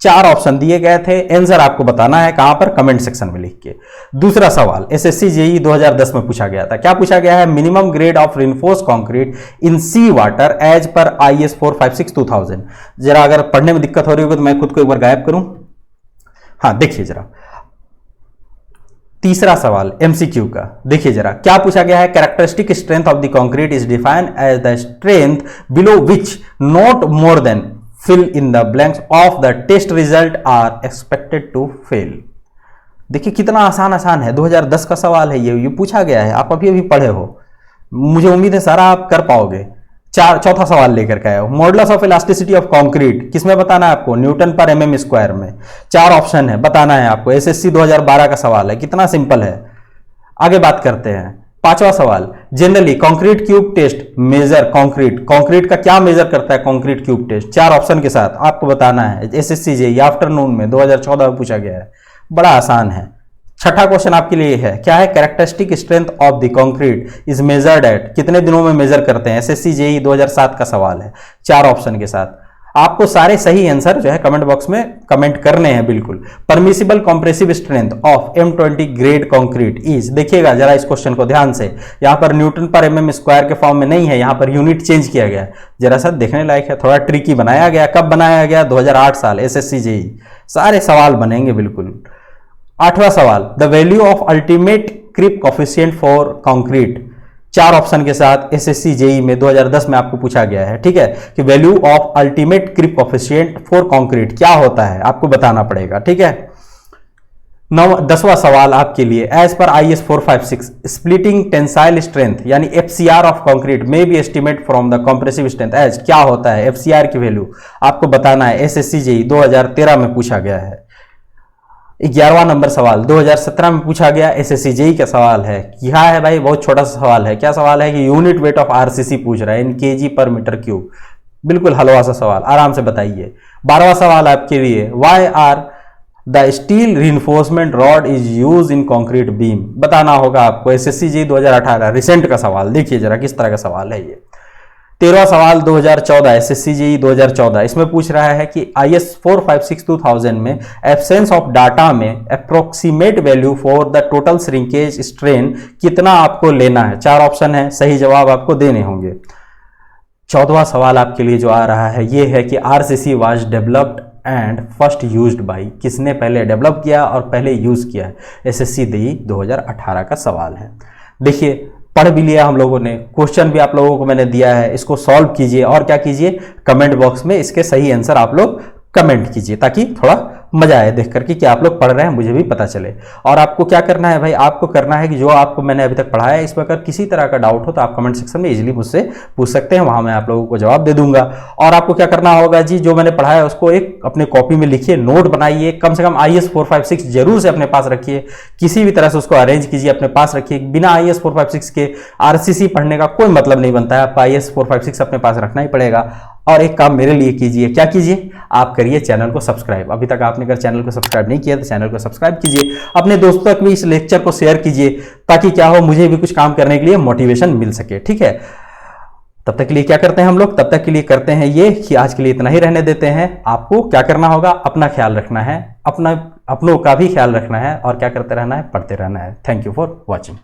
4 option दिए गए थे, आंसर आपको बताना है कहां पर, कमेंट सेक्शन में लिख के। दूसरा सवाल एसएससी जेई 2010 में पूछा गया था, क्या पूछा गया है, minimum grade of reinforced concrete in sea water as per IS 456/2000। जरा अगर पढ़ने में दिक्कत हो रही होगी तो मैं खुद को एक बार गायब करूं। हाँ देखिए जरा तीसरा सवाल एमसीक्यू का, देखिए जरा क्या पूछा गया है, characteristic strength of the concrete is defined as the strength below which not more than fill in the blanks of the test result are expected to fail. देखिए कितना आसान आसान है, 2010 का सवाल है ये पूछा गया है, आप अभी पढ़े हो, मुझे उम्मीद है सारा आप कर पाओगे। चौथा सवाल लेकर के आए हो, modulus of elasticity of concrete किसमें बताना है आपको, न्यूटन पर एमएम स्क्वायर में। 4 ऑप्शन है, बताना है आपको, एसएससी 2012 का सवाल है, कितना सिंपल है। आगे बात करते हैं, 5वां सवाल, generally concrete cube test measure concrete का क्या मेजर करता है कंक्रीट क्यूब टेस्ट। 4 ऑप्शन के साथ आपको बताना है, एसएससी जेईई आफ्टरनून में 2014 में पूछा गया है, बड़ा आसान है। छठा क्वेश्चन आपके लिए है, क्या है, characteristic strength of the concrete is measured eight, कितने दिनों में मेजर करते हैं, एसएससी जेईई 2007 का सवाल है, 4 ऑप्शन के साथ। आपको सारे सही आंसर जो है कमेंट बॉक्स में कमेंट करने हैं बिल्कुल। Permissible compressive strength of M20 grade concrete is, देखिएगा जरा इस क्वेश्चन को ध्यान से, यहां पर न्यूटन पर एमएम स्क्वायर के फॉर्म में नहीं है, यहां पर यूनिट चेंज किया गया है, जरा सा देखने लायक है, थोड़ा ट्रिकी बनाया गया। कब बनाया गया, 2008 साल, एसएससी जेईई, सारे सवाल बनेंगे बिल्कुल। 8वां सवाल, the value of ultimate creep coefficient for concrete, 4 option के साथ एसएससी जेईई में 2010 में आपको पूछा गया है, ठीक है, कि value of ultimate creep coefficient for concrete क्या होता है आपको बताना पड़ेगा, ठीक है। 10वां सवाल आपके लिए, as per IS 456 splitting tensile strength यानी FCR of concrete may be estimate from the compressive strength as, क्या होता है FCR की वैल्यू आपको बताना है। SSC JEE 2013 में पूछा गया है। 11वां नंबर सवाल 2017 में पूछा गया, SSC JEE का सवाल है। क्या है भाई, बहुत छोटा सा सवाल है। क्या सवाल है कि यूनिट वेट ऑफ RCC पूछ रहा है इन kg/m³। बिल्कुल हलवा सा सवाल, आराम से बताइए। 12वां सवाल आपके लिए, why are the steel reinforcement rod is use in concrete beam, बताना होगा आपको। SSC JEE 2018 रिसेंट का सवाल, देखिए जरा किस तरह का सवाल है ये। 13वां सवाल 2014 SSC JEE 2014, इसमें पूछ रहा है कि IS 456 2000 में एब्सेंस ऑफ डाटा में approximate value for the total shrinkage strain कितना आपको लेना है। 4 ऑप्शन है, सही जवाब आपको देने होंगे। 14वां सवाल आपके लिए जो आ रहा है ये है कि RCC was developed and first used by, किसने पहले डेवलप किया और पहले यूज किया है। SSC JEE 2018 का सवाल है। देखिए पढ़ भी लिया हम लोगों ने, क्वेश्चन भी आप लोगों को मैंने दिया है, इसको सॉल्व कीजिए और क्या कीजिए, कमेंट बॉक्स में इसके सही आंसर आप लोग कमेंट कीजिए ताकि थोड़ा मजा आए देख करके कि आप लोग पढ़ रहे हैं, मुझे भी पता चले। और आपको क्या करना है भाई, आपको करना है कि जो आपको मैंने अभी तक पढ़ाया है इसमें अगर किसी तरह का डाउट हो तो आप कमेंट सेक्शन में इजीली मुझसे पूछ सकते हैं, वहां मैं आप लोगों को जवाब दे दूंगा। और आपको क्या करना होगा जी, जो मैंने पढ़ाया उसको एक अपने कॉपी में लिखिए, नोट बनाइए, कम से कम IS 456 जरूर से अपने पास रखिए, किसी भी तरह से उसको अरेंज कीजिए, अपने पास रखिए। बिना IS 456 के RCC पढ़ने का कोई मतलब नहीं बनता है, आपको IS 456 अपने पास रखना ही पड़ेगा। और एक काम मेरे लिए कीजिए, क्या कीजिए, आप करिए चैनल को सब्सक्राइब। अभी तक आपने अगर चैनल को सब्सक्राइब नहीं किया तो चैनल को सब्सक्राइब कीजिए, अपने दोस्तों तक भी इस लेक्चर को शेयर कीजिए ताकि क्या हो, मुझे भी कुछ काम करने के लिए मोटिवेशन मिल सके। ठीक है, तब तक के लिए क्या करते हैं हम लोग, तब तक के लिए करते हैं ये कि आज के लिए इतना ही रहने देते हैं। आपको क्या करना होगा, अपना ख्याल रखना है, अपनों का भी ख्याल रखना है और क्या करते रहना है, पढ़ते रहना है। Thank you for watching.